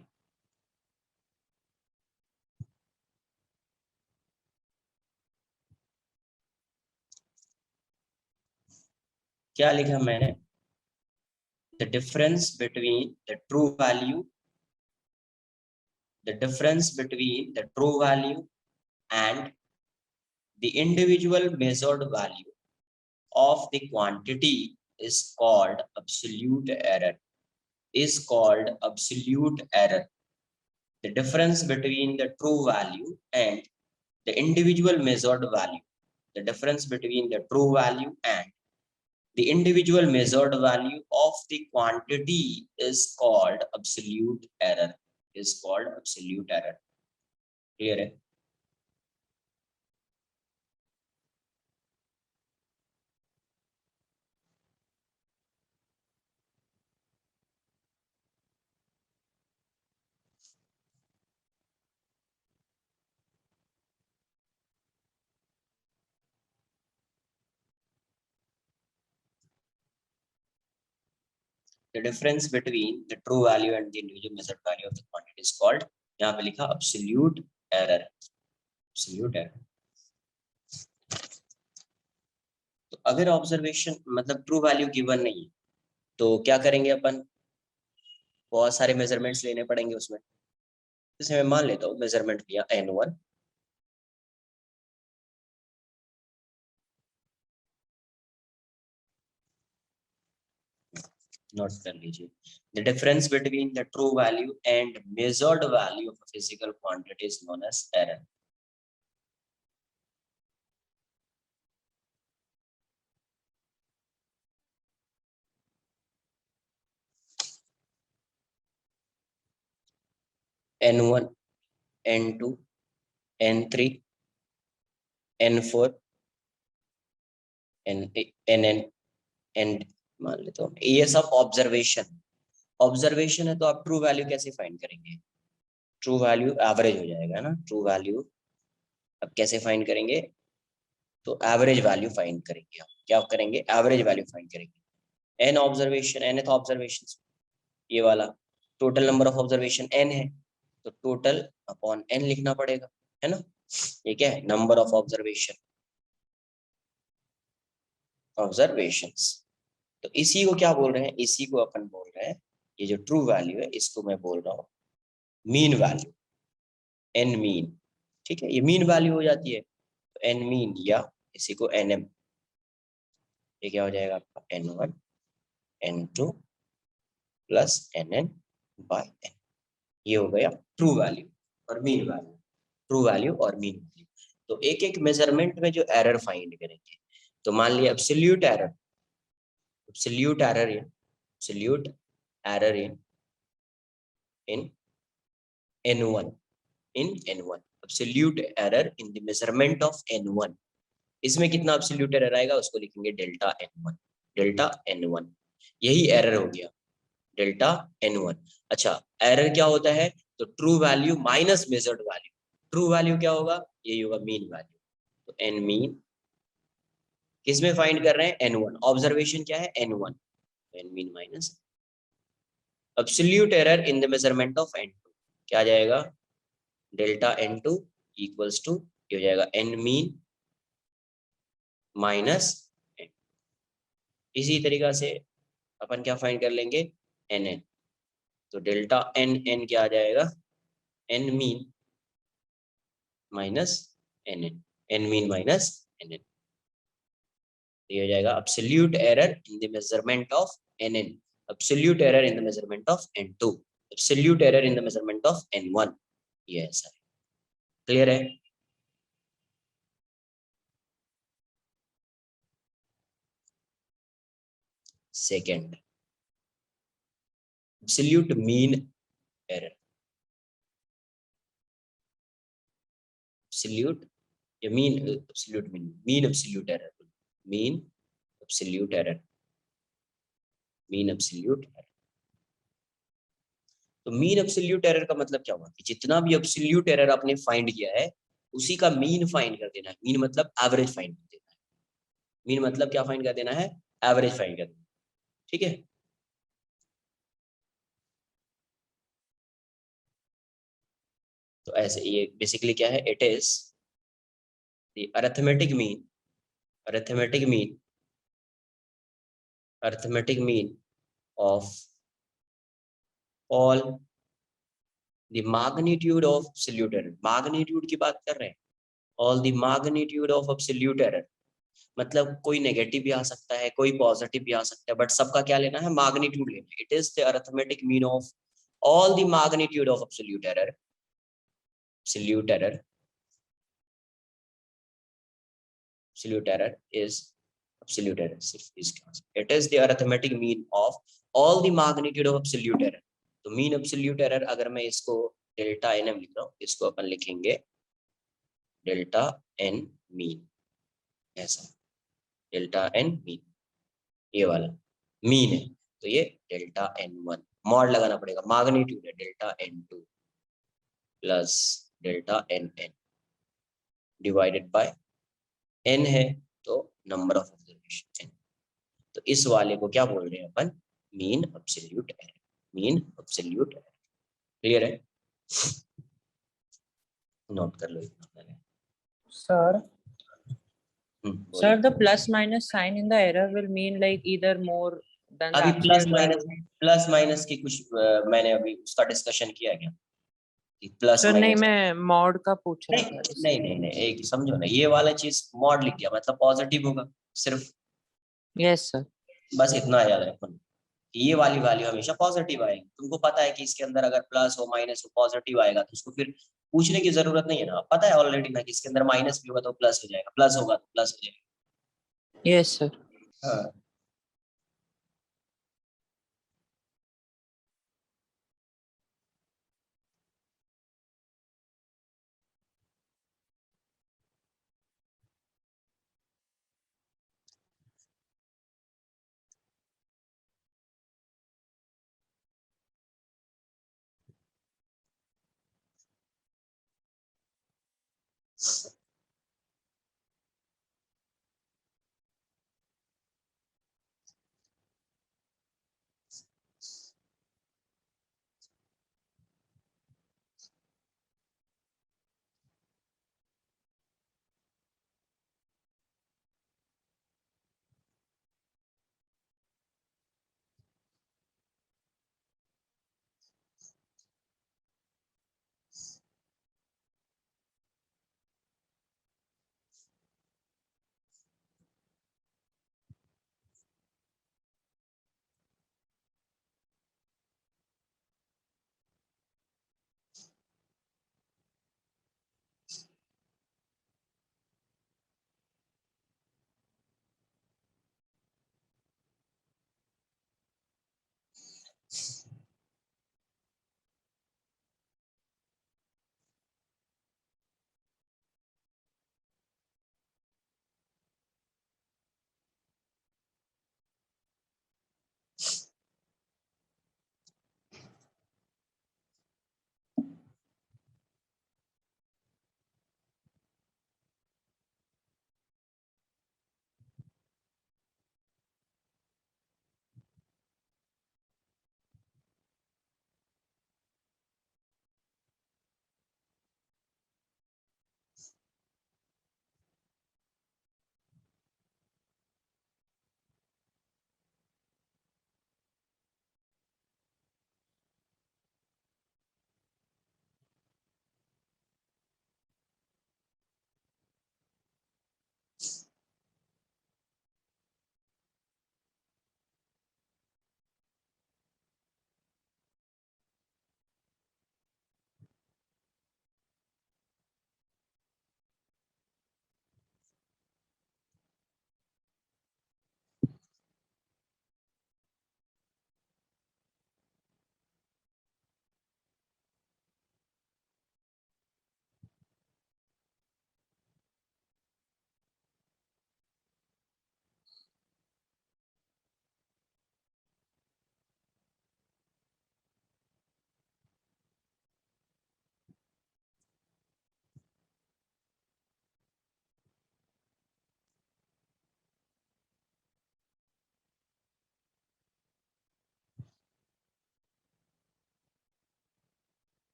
क्या लिखा मैंने? The difference between the true value, the difference between the true value and the individual measured value of the quantity is called absolute error. Is called absolute error. The difference between the true value and the individual measured value. The difference between the true value and the individual measured value of the quantity is called absolute error. Is called absolute error. Clear है? The difference between the true value and the individual measured value of the quantity is called, यहाँ पे लिखा absolute error. Absolute error. तो अगर observation मतलब true value given नहीं है तो क्या करेंगे अपन? बहुत सारे मेजरमेंट्स लेने पड़ेंगे उसमें. जैसे मैं मान लेता हूँ मेजरमेंट लिया n1, नोट कर लीजिए. The difference between the true value and measured value of a physical quantity is known as error. n1, n2, n3, n4, nn, n मान लेता हूँ. ये सब ऑब्जर्वेशन है तो आप ट्रू वैल्यू कैसे फाइंड करेंगे? ट्रू वैल्यू एवरेज हो जाएगा ना. ट्रू वैल्यू अब कैसे फाइंड करेंगे? तो एवरेज वैल्यू फाइंड करेंगे. आप क्या करेंगे? एवरेज वैल्यू फाइंड करेंगे. एन ऑब्जर्वेशन, एन तो ऑब्जर्वेशन ये वाला total number of observation n है तो टोटल अपॉन एन लिखना पड़ेगा, है ना. ये क्या है? Number of observations. तो इसी को क्या बोल रहे हैं? इसी को अपन बोल रहे हैं, ये जो ट्रू वैल्यू है इसको मैं बोल रहा हूँ मीन वैल्यू, एन मीन. ठीक है, ये मीन वैल्यू हो जाती है तो एन मीन या इसी को एन एम. ये क्या हो जाएगा आपका? n1 n2 plus nn bye n. ये हो गया ट्रू वैल्यू और मीन वैल्यू. ट्रू वैल्यू और मीन वैल्यू. तो एक एक मेजरमेंट में जो एरर फाइंड करेंगे, तो मान लिया absolute error, absolute error in, absolute error in n1, in n1, absolute error in the measurement of n1. इसमें कितना एब्सोल्यूट एरर आएगा उसको लिखेंगे डेल्टा n1. डेल्टा n1 यही एरर हो गया, डेल्टा n1. अच्छा, एरर क्या होता है? तो true value minus measured value. True value क्या होगा? यही होगा मीन वैल्यू. तो n मीन किसमें फाइंड कर रहे हैं? n1. ऑब्जर्वेशन क्या है? n1. n mean minus absolute error in the measurement of n2. क्या आ जाएगा? डेल्टा n2 इक्वल्स टू ये हो जाएगा n मीन माइनस n. इसी तरीका से अपन क्या फाइंड कर लेंगे? nn. तो डेल्टा nn क्या आ जाएगा? n mean minus nn. n mean minus nn. ये हो जाएगा absolute error in the measurement of nn, absolute error in the measurement of n2, absolute error in the measurement of n1. ये ऐसा है. Clear है? Second, absolute mean error. Absolute या mean, absolute mean absolute error, mean absolute error, mean absolute error. तो mean absolute error का मतलब क्या हुआ कि जितना भी एब्सोल्यूट एरर आपने फाइंड किया है उसी का मीन फाइंड कर देना है. मीन मतलब एवरेज फाइंड कर देना है. मीन मतलब क्या फाइंड कर देना है? एवरेज फाइंड कर देना. ठीक है. तो ऐसे ये बेसिकली क्या है? It is the arithmetic mean, arithmetic mean, arithmetic mean of all the magnitude of absolute error. Magnitude की बात कर रहे हैं, all the magnitude of absolute error, मतलब कोई नेगेटिव भी आ सकता है, कोई पॉजिटिव भी आ सकता है, बट सबका क्या लेना है, मैग्नीट्यूड लेना है। It is the arithmetic mean of all the magnitude of absolute error, absolute error, absolute error is absolute error सिर्फ इसका, it is the arithmetic mean of all the magnitude of absolute error. तो mean absolute error, अगर मैं इसको delta N लिख रहा हूँ, इसको अपन लिखेंगे डेल्टा एन मीन, ऐसा डेल्टा एन मीन, ये वाला मीन है, तो ये डेल्टा एन वन, मॉड लगाना पड़ेगा, मैग्नीट्यूड है delta n two plus delta n n divided by n है, तो नंबर ऑफ ऑब्जर्वेशन एन। तो इस वाले को क्या बोल रहे हैं अपन, mean absolute error, mean absolute error. Clear है, नोट कर लो इतना पहले। Sir, बोलिए। sir, the plus minus sign in the error will mean like either more than the अभी absolute value. प्लस माइनस की कुछ मैंने अभी उसका डिस्कशन किया गया, प्लस सर नहीं, माइनस, मैं मॉड का पूछ रहा नहीं था नहीं इसलिए। नहीं नहीं, एक समझो ना, ये वाला चीज मॉड लिख दिया मतलब पॉजिटिव होगा सिर्फ, यस सर। बस इतना याद रखो, ये वाली वैल्यू हमेशा पॉजिटिव आएगी। तुमको पता है कि इसके अंदर अगर प्लस हो माइनस हो पॉजिटिव आएगा, तो उसको फिर पूछने की जरूरत नहीं है ना, पता है ऑलरेडी ना कि इसके अंदर माइनस भी होगा तो प्लस हो जाएगा, प्लस होगा तो प्लस हो जाएगा। Yes sir. हाँ।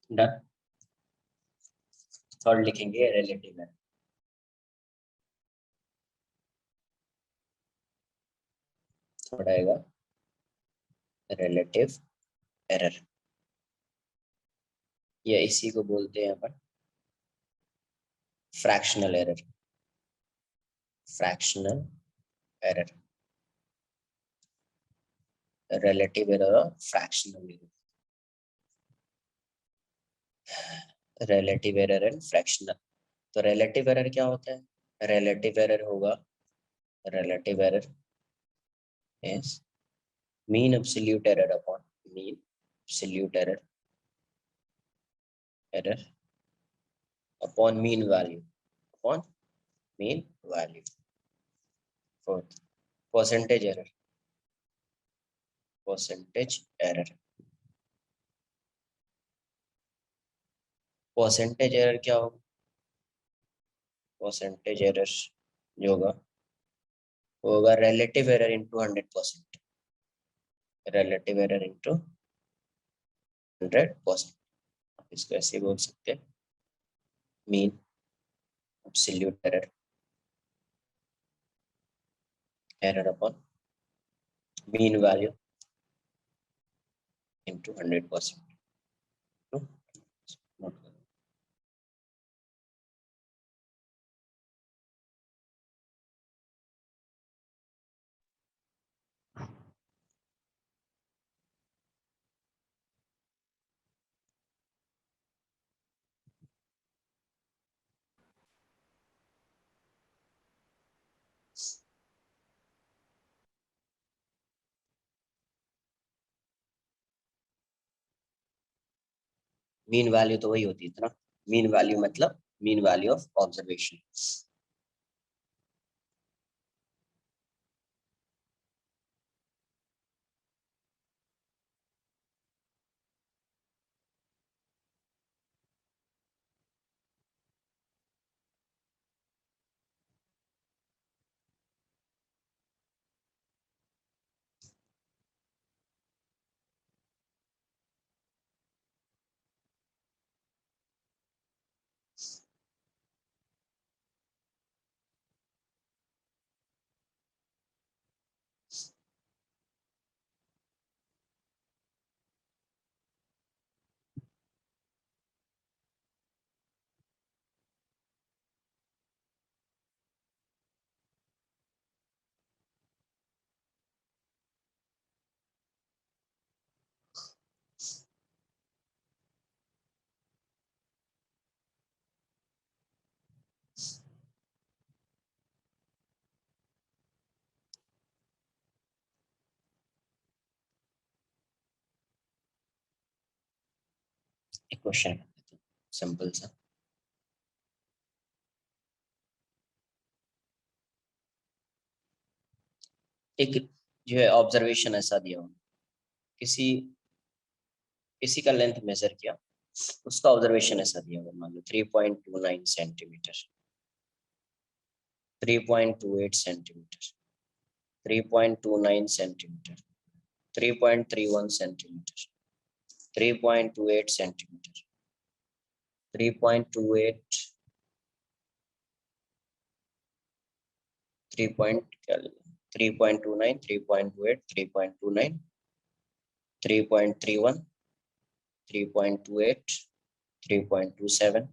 डन। थर्ड लिखेंगे रिलेटिव एरर। थर्ड आएगा रिलेटिव एरर, या इसी को बोलते हैं अपन fractional error. Fractional error, relative error और fractional error. Relative error and fractional. तो रिलेटिव एरर क्या होता है? रिलेटिव एरर होगा, relative error is mean absolute error upon mean absolute error upon mean value, upon mean value. Fourth, percentage error. Percentage error, percentage error क्या होगा? percentage error जो होगा वो होगा relative error into 100%, relative error into 100%। इसको ऐसे बोल सकते हैं mean absolute error upon mean value into 100%। Note करो। मीन वैल्यू तो वही होती है ना, मीन वैल्यू मतलब मीन वैल्यू ऑफ ऑब्जर्वेशन। एक क्वेश्चन सिंपल सा, एक जो है ऑब्जर्वेशन ऐसा दिया हो, किसी किसी का लेंथ मेजर किया, उसका ऑब्जर्वेशन ऐसा दिया हुआ, मान लो 3.29 centimetre, 3.28 centimetre, 3.29 centimetre, 3.31 centimetre, 3.28 centimetre, 3.28, 3.29, 3.28, 3.29, 3.31, 3.28, 3.27,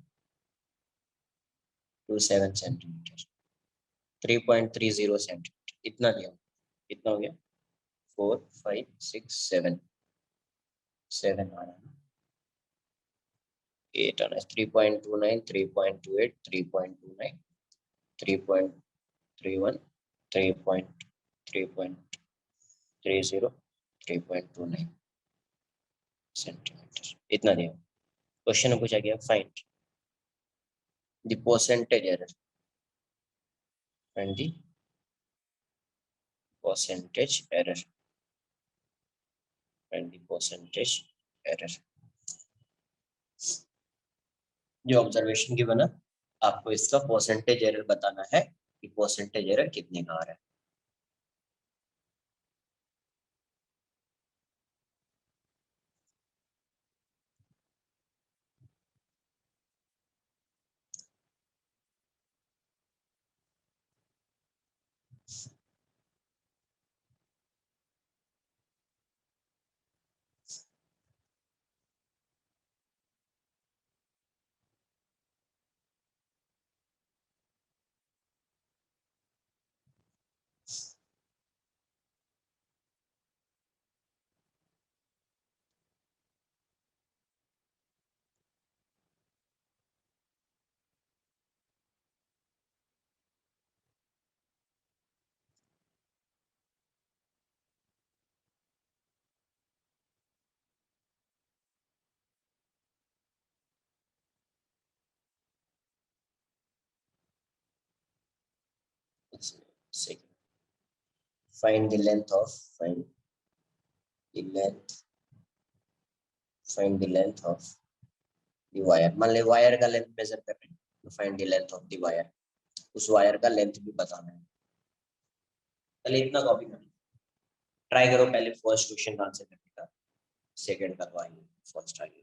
27 centimetre, 3.30 centimetre, इतना दिया, कितना हो गया? 4, 5, 6, 7, 7 आ रहा है, 8 आ रहा है, 3.29, 3.28, 3.29, 3.31, 3.30, 3.29 सेंटीमीटर, इतना दिया। क्वेश्चन में पूछा गया find the percentage error and the percentage error and the percentage error। जो ऑब्जर्वेशन की बना, आपको इसका परसेंटेज एरर बताना है कि परसेंटेज एरर कितने का आ रहा है। second. Find the length of the wire. मान ले वायर का लेंथ मेजर कर रहे हैं, तो find the length of the wire, उस वायर का लेंथ भी बताना है। पहले इतना कॉपी करना, ट्राई करो पहले फर्स्ट क्वेश्चन का आंसर करने का, सेकंड का तो आइए फर्स्ट आइए।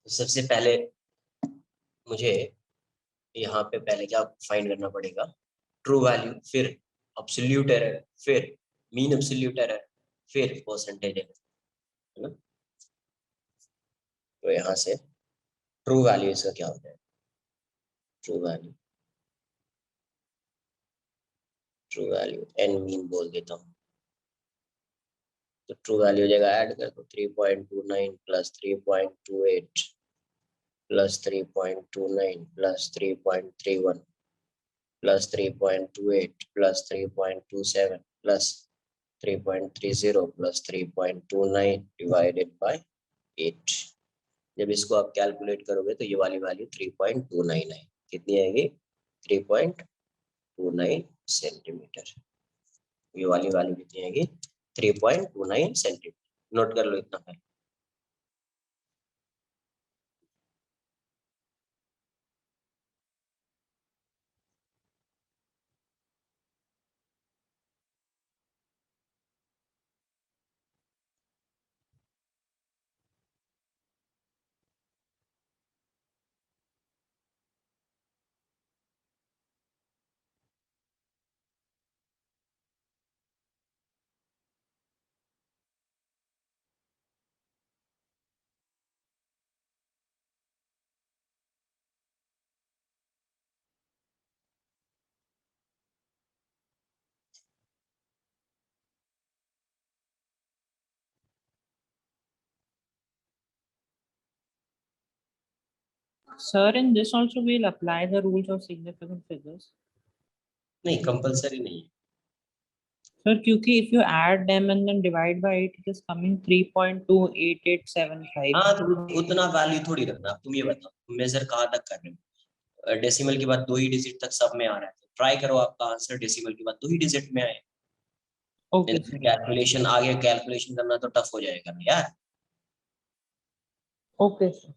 तो सबसे पहले मुझे यहाँ पे पहले क्या फाइंड करना पड़ेगा, ट्रू वैल्यू, फिर एब्सोल्यूट एरर, फिर मीन एब्सोल्यूट एरर, फिर परसेंटेज एरर, है ना। तो यहाँ से ट्रू वैल्यू इसका क्या होता है, ट्रू वैल्यू एन मीन बोल देता हूँ। तो ट्रू वैल्यू जगह ऐड कर दो 3.29 plus 3.28 plus 3.29 plus 3.31 plus 3.28 plus 3.27 plus 3.30 plus 3.29 divided by 8। जब इसको आप कैलकुलेट करोगे तो ये वाली वैल्यू 3.29 है। कितनी आएगी, 3.29 सेंटीमीटर। ये वाली वैल्यू कितनी आएगी, 3.29 सेंटीमीटर। नोट कर लो इतना पहले। Sir, in this also we'll apply the rules of significant figures. नहीं, कंपलसरी नहीं है। Sir, क्योंकि if you add them and then divide by 8, it is coming 3.28875. हाँ, तो उतना वैल्यू थोड़ी रखना। अब तुम ये बताओ मेजर कहाँ तक कर रहे हो, डेसिमल के बाद 2 ही डिजिट तक सब में आ रहा है, तो ट्राई करो आपका आंसर डेसिमल के बाद 2 ही डिजिट में आए। Okay, sir. कैलकुलेशन आगे कैलकुलेशन करना तो टफ हो जाएगा ना यार। Okay, sir.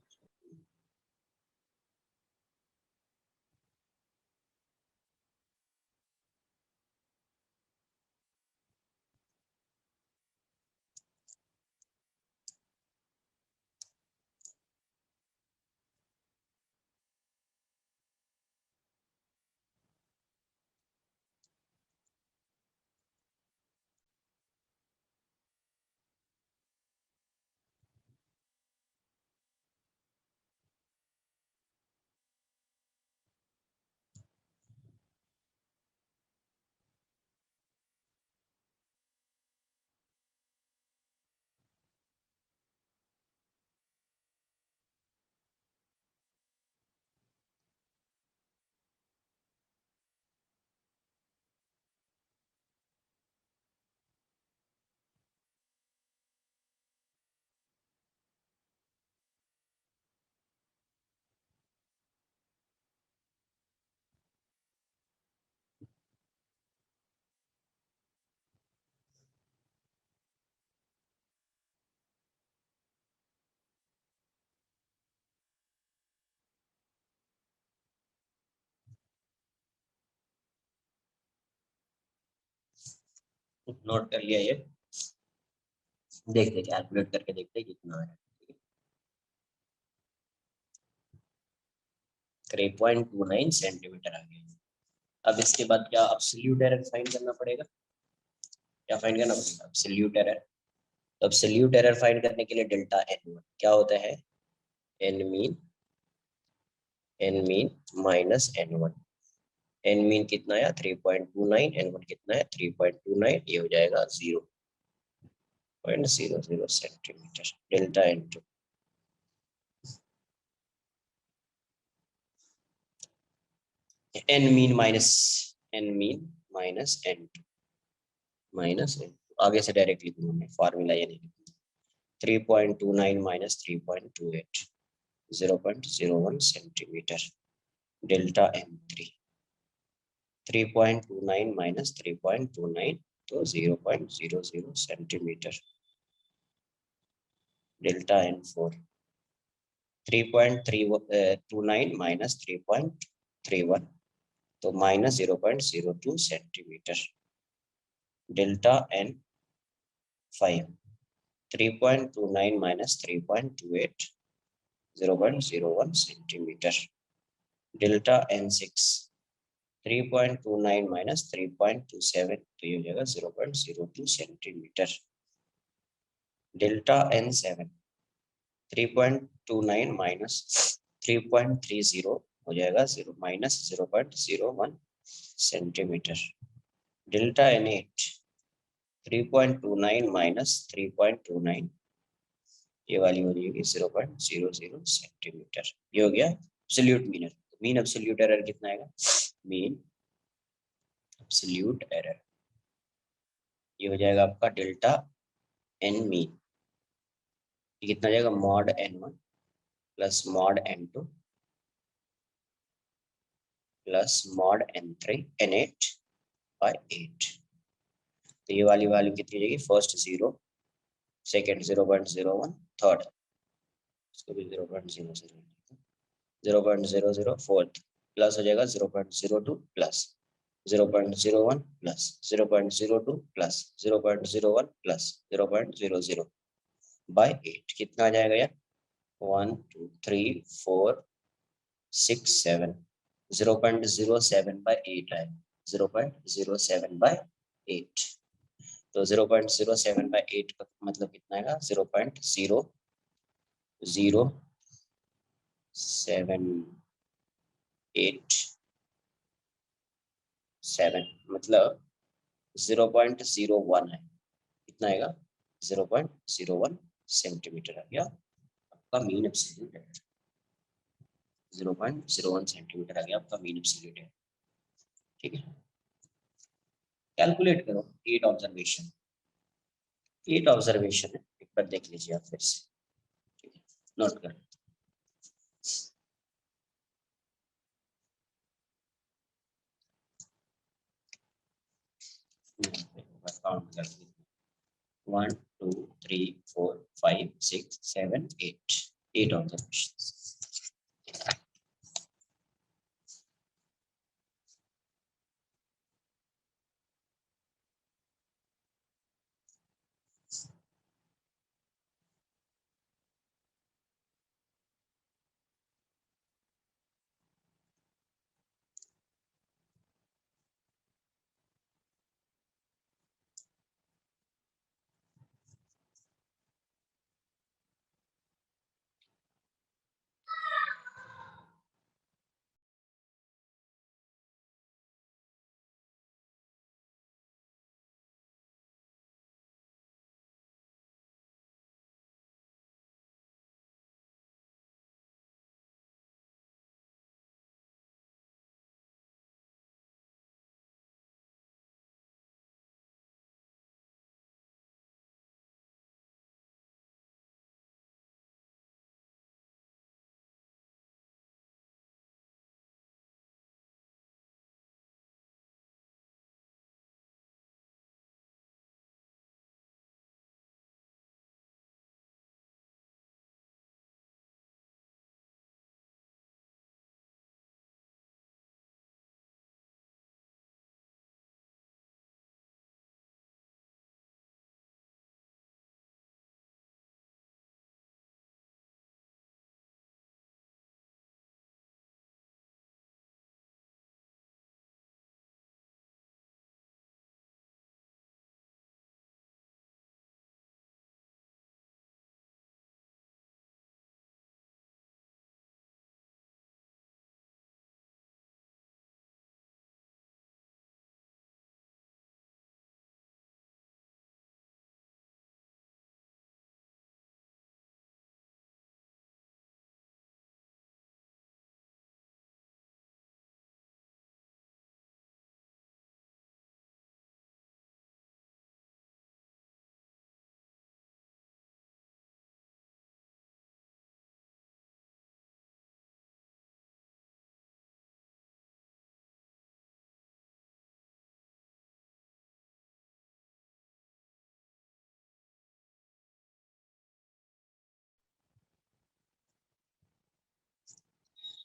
नोट कर लिया ये, देखते कैलकुलेट करके देखते कितना है। 3.29 सेंटीमीटर आ गया। अब इसके बाद क्या एब्सोल्यूट एरर फाइंड करना पड़ेगा, क्या फाइंड करना पड़ेगा, एब्सोल्यूट एरर। तो एब्सोल्यूट एरर फाइंड करने के लिए डेल्टा एन क्या होता है, n mean minus n one. N mean कितना आया 3.29, एन वन कितना है 3.29, ये हो जाएगा 0.00 centimetre delta n two. N mean minus n two minus n two, आगे से डायरेक्ट लिखूंगा मैं, फार्मूला ये नहीं लिखूंगा। 3.29 minus 3.28, 0.01 centimetre delta n three. 3.29 minus 3.29 तो 0.00 centimetre delta n four. 3.329 minus 3.31 तो minus 0.02 centimetre delta n five. 3.29 minus 3.28, 0.01 centimetre delta n six. 3.29 minus 3.27 तो ये हो जाएगा 0.02 centimetre delta n seven. 3.29 minus 3.30 हो जाएगा 0 - 0.01 centimetre delta n eight. 3.29 minus 3.29 ये वाली हो जाएगी 0.00 सेंटीमीटर। ये हो गया absolute mean error. Mean absolute error कितना आएगा, मीन एब्सोल्यूट एरर ये हो जाएगा आपका डेल्टा एन मीन। ये कितना जाएगा mod n one plus mod n two plus mod n three n eight by 8। तो ये वाली वैल्यू कितनी जाएगी, फर्स्ट 0, सेकेंड 0.01, थर्ड इसको भी 0.00, 0.00 फोर्थ प्लस हो जाएगा 0.02 plus 0.01 plus 0.02 plus 0.01 plus 0.00 by 8 कितना आ जाएगा यार, 1 2 3 4 6 7, 0.07 बाई 8 है, 0.07 बाई 8। तो 0.07 बाई 8 का मतलब कितना आएगा, 0.007 मतलब 0.01 है, कितना आएगा 0.01 सेंटीमीटर आ गया आपका मीन एब्सोल्यूट है। 0.01 सेंटीमीटर आ गया आपका मीन एब्सोल्यूट है। ठीक है, कैलकुलेट करो 8 ऑब्जर्वेशन। 8 ऑब्जर्वेशन है, एक बार देख लीजिए आप फिर से, ठीक है, नोट कर। काउंट कर 1 2 3 4 5 6 7 8, 8 ऑब्जर्वेशन।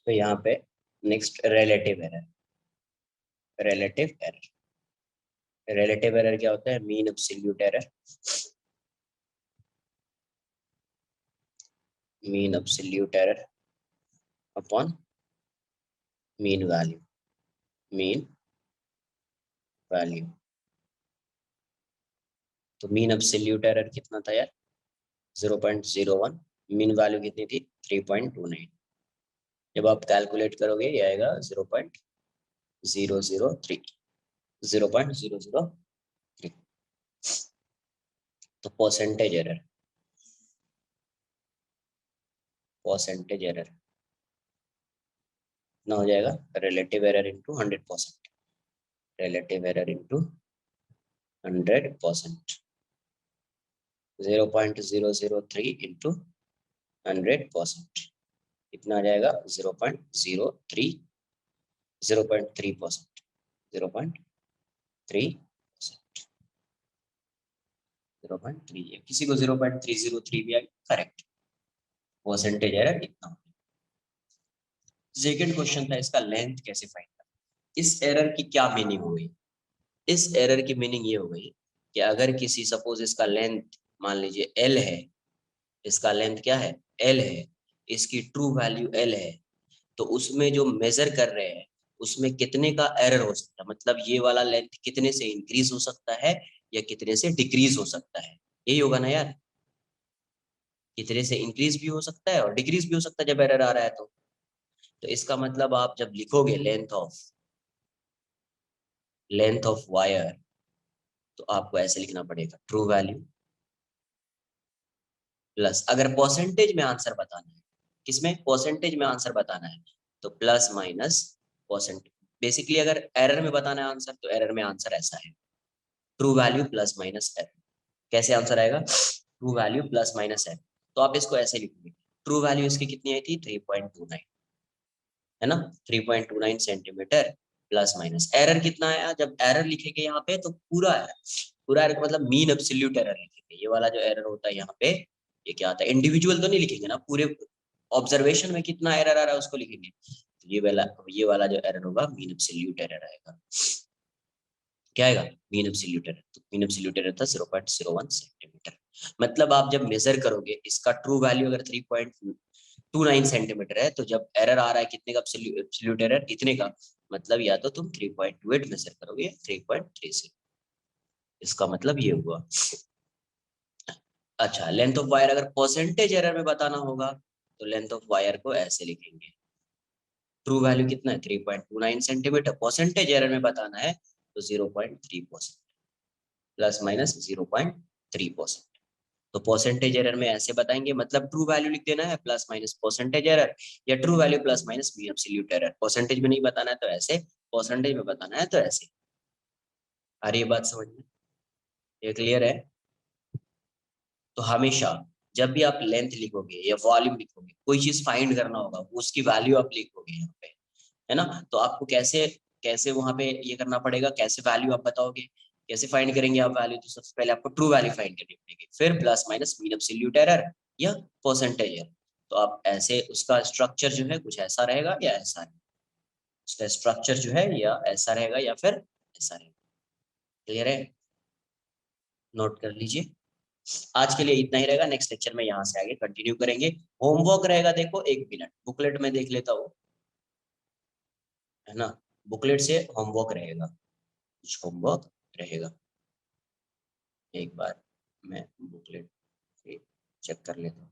तो यहाँ पे next relative error. Relative error, relative error क्या होता है? Mean absolute error, mean absolute error upon mean value, mean value. तो मीन एब्सोल्यूट एरर कितना था यार? 0.01। मीन वैल्यू कितनी थी? 3.29। जब आप कैलकुलेट करोगे ये आएगा 0.003, 0.003। तो परसेंटेज एरर, परसेंटेज एरर ना हो जाएगा relative error into 100%, relative error into 100%, 0.003 into 100%, कितना आ जाएगा? 0.03, 0.3%, 0.3%, 0.3। किसी को 0.303 भी आएगा, करेक्ट। परसेंटेज एरर इतना। सेकेंड क्वेश्चन था इसका लेंथ कैसे फाइंड करना। इस एरर की क्या मीनिंग हुई? इस एरर की मीनिंग ये हो गई कि अगर किसी सपोज इसका लेंथ मान लीजिए एल है, इसका लेंथ क्या है? एल है, इसकी ट्रू वैल्यू एल है, तो उसमें जो मेजर कर रहे हैं उसमें कितने का एरर हो सकता है, मतलब ये वाला लेंथ कितने से इंक्रीज हो सकता है या कितने से डिक्रीज हो सकता है, यही होगा ना यार। कितने से इंक्रीज भी हो सकता है और डिक्रीज भी हो सकता है जब एरर आ रहा है तो इसका मतलब आप जब लिखोगे लेंथ ऑफ वायर, तो आपको ऐसे लिखना पड़ेगा ट्रू वैल्यू प्लस, अगर परसेंटेज में आंसर बताना है, किसमें? परसेंटेज में आंसर बताना है तो प्लस माइनस परसेंट। बेसिकली अगर एरर में बताना है आंसर तो एरर में आंसर ऐसा है, true value plus minus error. कैसे आंसर आएगा? True value plus minus error. तो आप इसको ऐसे लिखोगे, ट्रू वैल्यू इसकी कितनी आई थी? 3.29, है ना? 3.29 सेंटीमीटर प्लस माइनस एरर कितना आया? जब एरर लिखेंगे यहाँ पे तो पूरा एरर, पूरा एरर मतलब मीन एब्सोल्यूट एरर लिखेंगे। ये वाला जो एरर होता है यहाँ पे, ये क्या आता है? इंडिविजुअल तो नहीं लिखेंगे ना, पूरे ऑब्जर्वेशन में कितना एरर आ रहा है उसको लिखेंगे। तो ये वाला जो एरर होगा मीन एब्सोल्यूट एरर आएगा। क्या आएगा? Mean absolute error. तो मीन एब्सोल्यूट एरर था 0.01 सेंटीमीटर। मतलब आप जब मेजर करोगे इसका ट्रू वैल्यू अगर 3.29 सेंटीमीटर है, तो जब एरर आ रहा है कितने का? एब्सोल्यूट एरर इतने का, मतलब या तो तुम 3.28 मेजर करोगे, 3.30। इसका मतलब ये हुआ। अच्छा, लेंथ ऑफ वायर अगर परसेंटेज एरर में बताना होगा तो लेंथ ऑफ वायर को ऐसे लिखेंगे, ट्रू वैल्यू कितना है? 3.29 सेंटीमीटर, परसेंटेज एरर में बताना है तो 0.3%, प्लस माइनस 0.3%। तो परसेंटेज एरर में ऐसे बताएंगे, मतलब ट्रू वैल्यू लिख देना है प्लस माइनस परसेंटेज एरर, या true value plus minus mean absolute error. Percentage में नहीं बताना है तो ऐसे, परसेंटेज में बताना है तो ऐसे। आ रही है बात समझ में? ये क्लियर है? तो हमेशा जब भी आप लेंथ लिखोगे या वॉल्यूम लिखोगे, कोई चीज फाइंड करना होगा, उसकी वैल्यू आप लिखोगे यहाँ पे, है ना? तो आपको कैसे कैसे वहां पे ये करना पड़ेगा, कैसे वैल्यू आप बताओगे, कैसे फाइंड करेंगे आप वैल्यू? तो सबसे पहले आपको ट्रू वैल्यू फाइंड करनी पड़ेगी, फिर plus minus mean absolute error या परसेंटेज एरर। तो आप ऐसे, उसका स्ट्रक्चर जो है कुछ ऐसा रहेगा या ऐसा रहेगा, उसका स्ट्रक्चर जो है या ऐसा रहेगा या फिर ऐसा रहेगा। क्लियर है? नोट कर लीजिए। आज के लिए इतना ही रहेगा, नेक्स्ट लेक्चर में यहाँ से आगे कंटिन्यू करेंगे। होमवर्क रहेगा, देखो 1 मिनट बुकलेट में देख लेता हूँ, है ना? बुकलेट से होमवर्क रहेगा, कुछ होमवर्क रहेगा। एक बार मैं बुकलेट चेक कर लेता हूँ।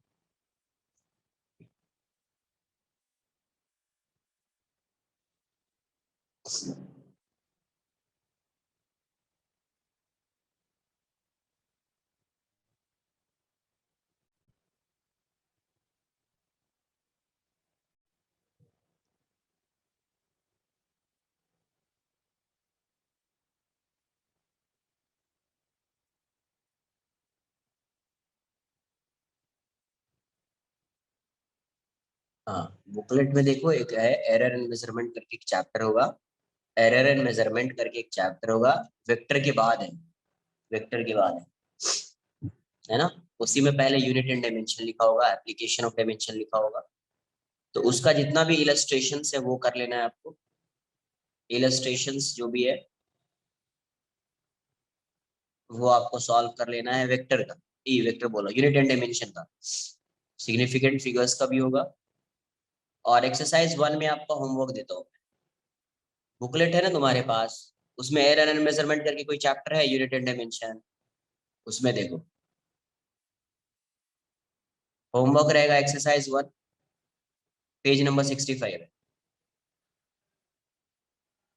हाँ, बुकलेट में देखो एक है एरर एंड मेजरमेंट करके एक चैप्टर होगा, एरर एंड मेजरमेंट करके एक चैप्टर होगा, वेक्टर के बाद है, वेक्टर के बाद है ना? उसी में पहले यूनिट एंड डायमेंशन लिखा होगा, एप्लीकेशन ऑफ डायमेंशन लिखा होगा, तो उसका जितना भी इलस्ट्रेशंस है वो कर लेना है आपको। इलस्ट्रेशंस जो भी है वो आपको सॉल्व कर लेना है वेक्टर का, ई वेक्टर बोलो, यूनिट एंड डायमेंशन का, सिग्निफिकेंट फिगर्स का भी होगा। और एक्सरसाइज 1 में आपका होमवर्क देता हूँ, बुकलेट है ना तुम्हारे पास, उसमें एयर एंड मेजरमेंट करके कोई चैप्टर है, यूनिट एंड डायमेंशन, उसमें देखो होमवर्क रहेगा एक्सरसाइज 1, पेज नंबर 65 है।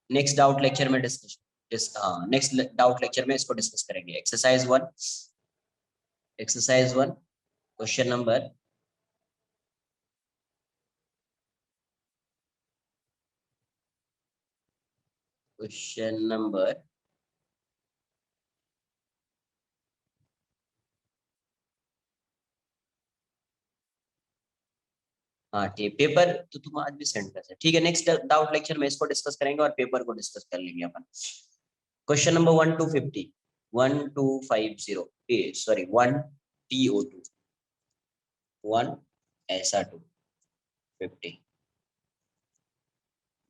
नेक्स्ट डाउट लेक्चर में नेक्स्ट डाउट लेक्चर में इसको डिस्कस करेंगे। Exercise 1 question number question number हाँ ठीक, पेपर तो तुम आज भी सेंड कर सकते, ठीक है। नेक्स्ट डाउट लेक्चर में इसको डिस्कस करेंगे और पेपर को डिस्कस कर लेंगे अपन। क्वेश्चन नंबर 1250, 1250 सॉरी 1TO2 1 ऐसा 250,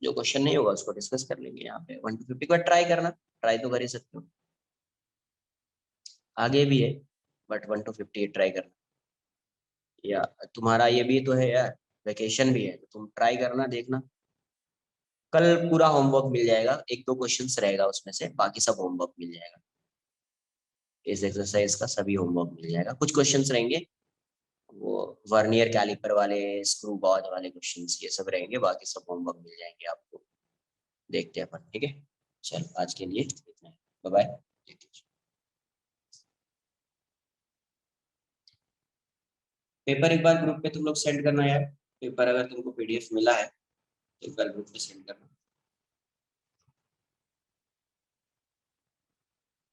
जो क्वेश्चन नहीं होगा उसको डिस्कस कर लेंगे यहाँ पे। 1 to 50 का ट्राई करना, ट्राई तो कर ही सकते हो, आगे भी है बट 1 to 50 ट्राई करना। या तुम्हारा ये भी तो है यार, वेकेशन भी है, तो तुम ट्राई करना, देखना। कल पूरा होमवर्क मिल जाएगा, एक दो क्वेश्चंस रहेगा उसमें से, बाकी सब होमवर्क मिल जाएगा। इस एक्सरसाइज का सभी होमवर्क मिल जाएगा, कुछ क्वेश्चंस रहेंगे वो वर्नियर कैलिपर वाले, स्क्रू गॉज वाले क्वेश्चंस, ये सब रहेंगे, बाकी सब होमवर्क मिल जाएंगे आपको। देखते हैं अपन, ठीक है। चलो आज के लिए इतना है, बाय बाय। पेपर एक बार ग्रुप पे तुम लोग सेंड करना यार, पेपर अगर तुमको PDF मिला है तो एक बार ग्रुप पे सेंड करना।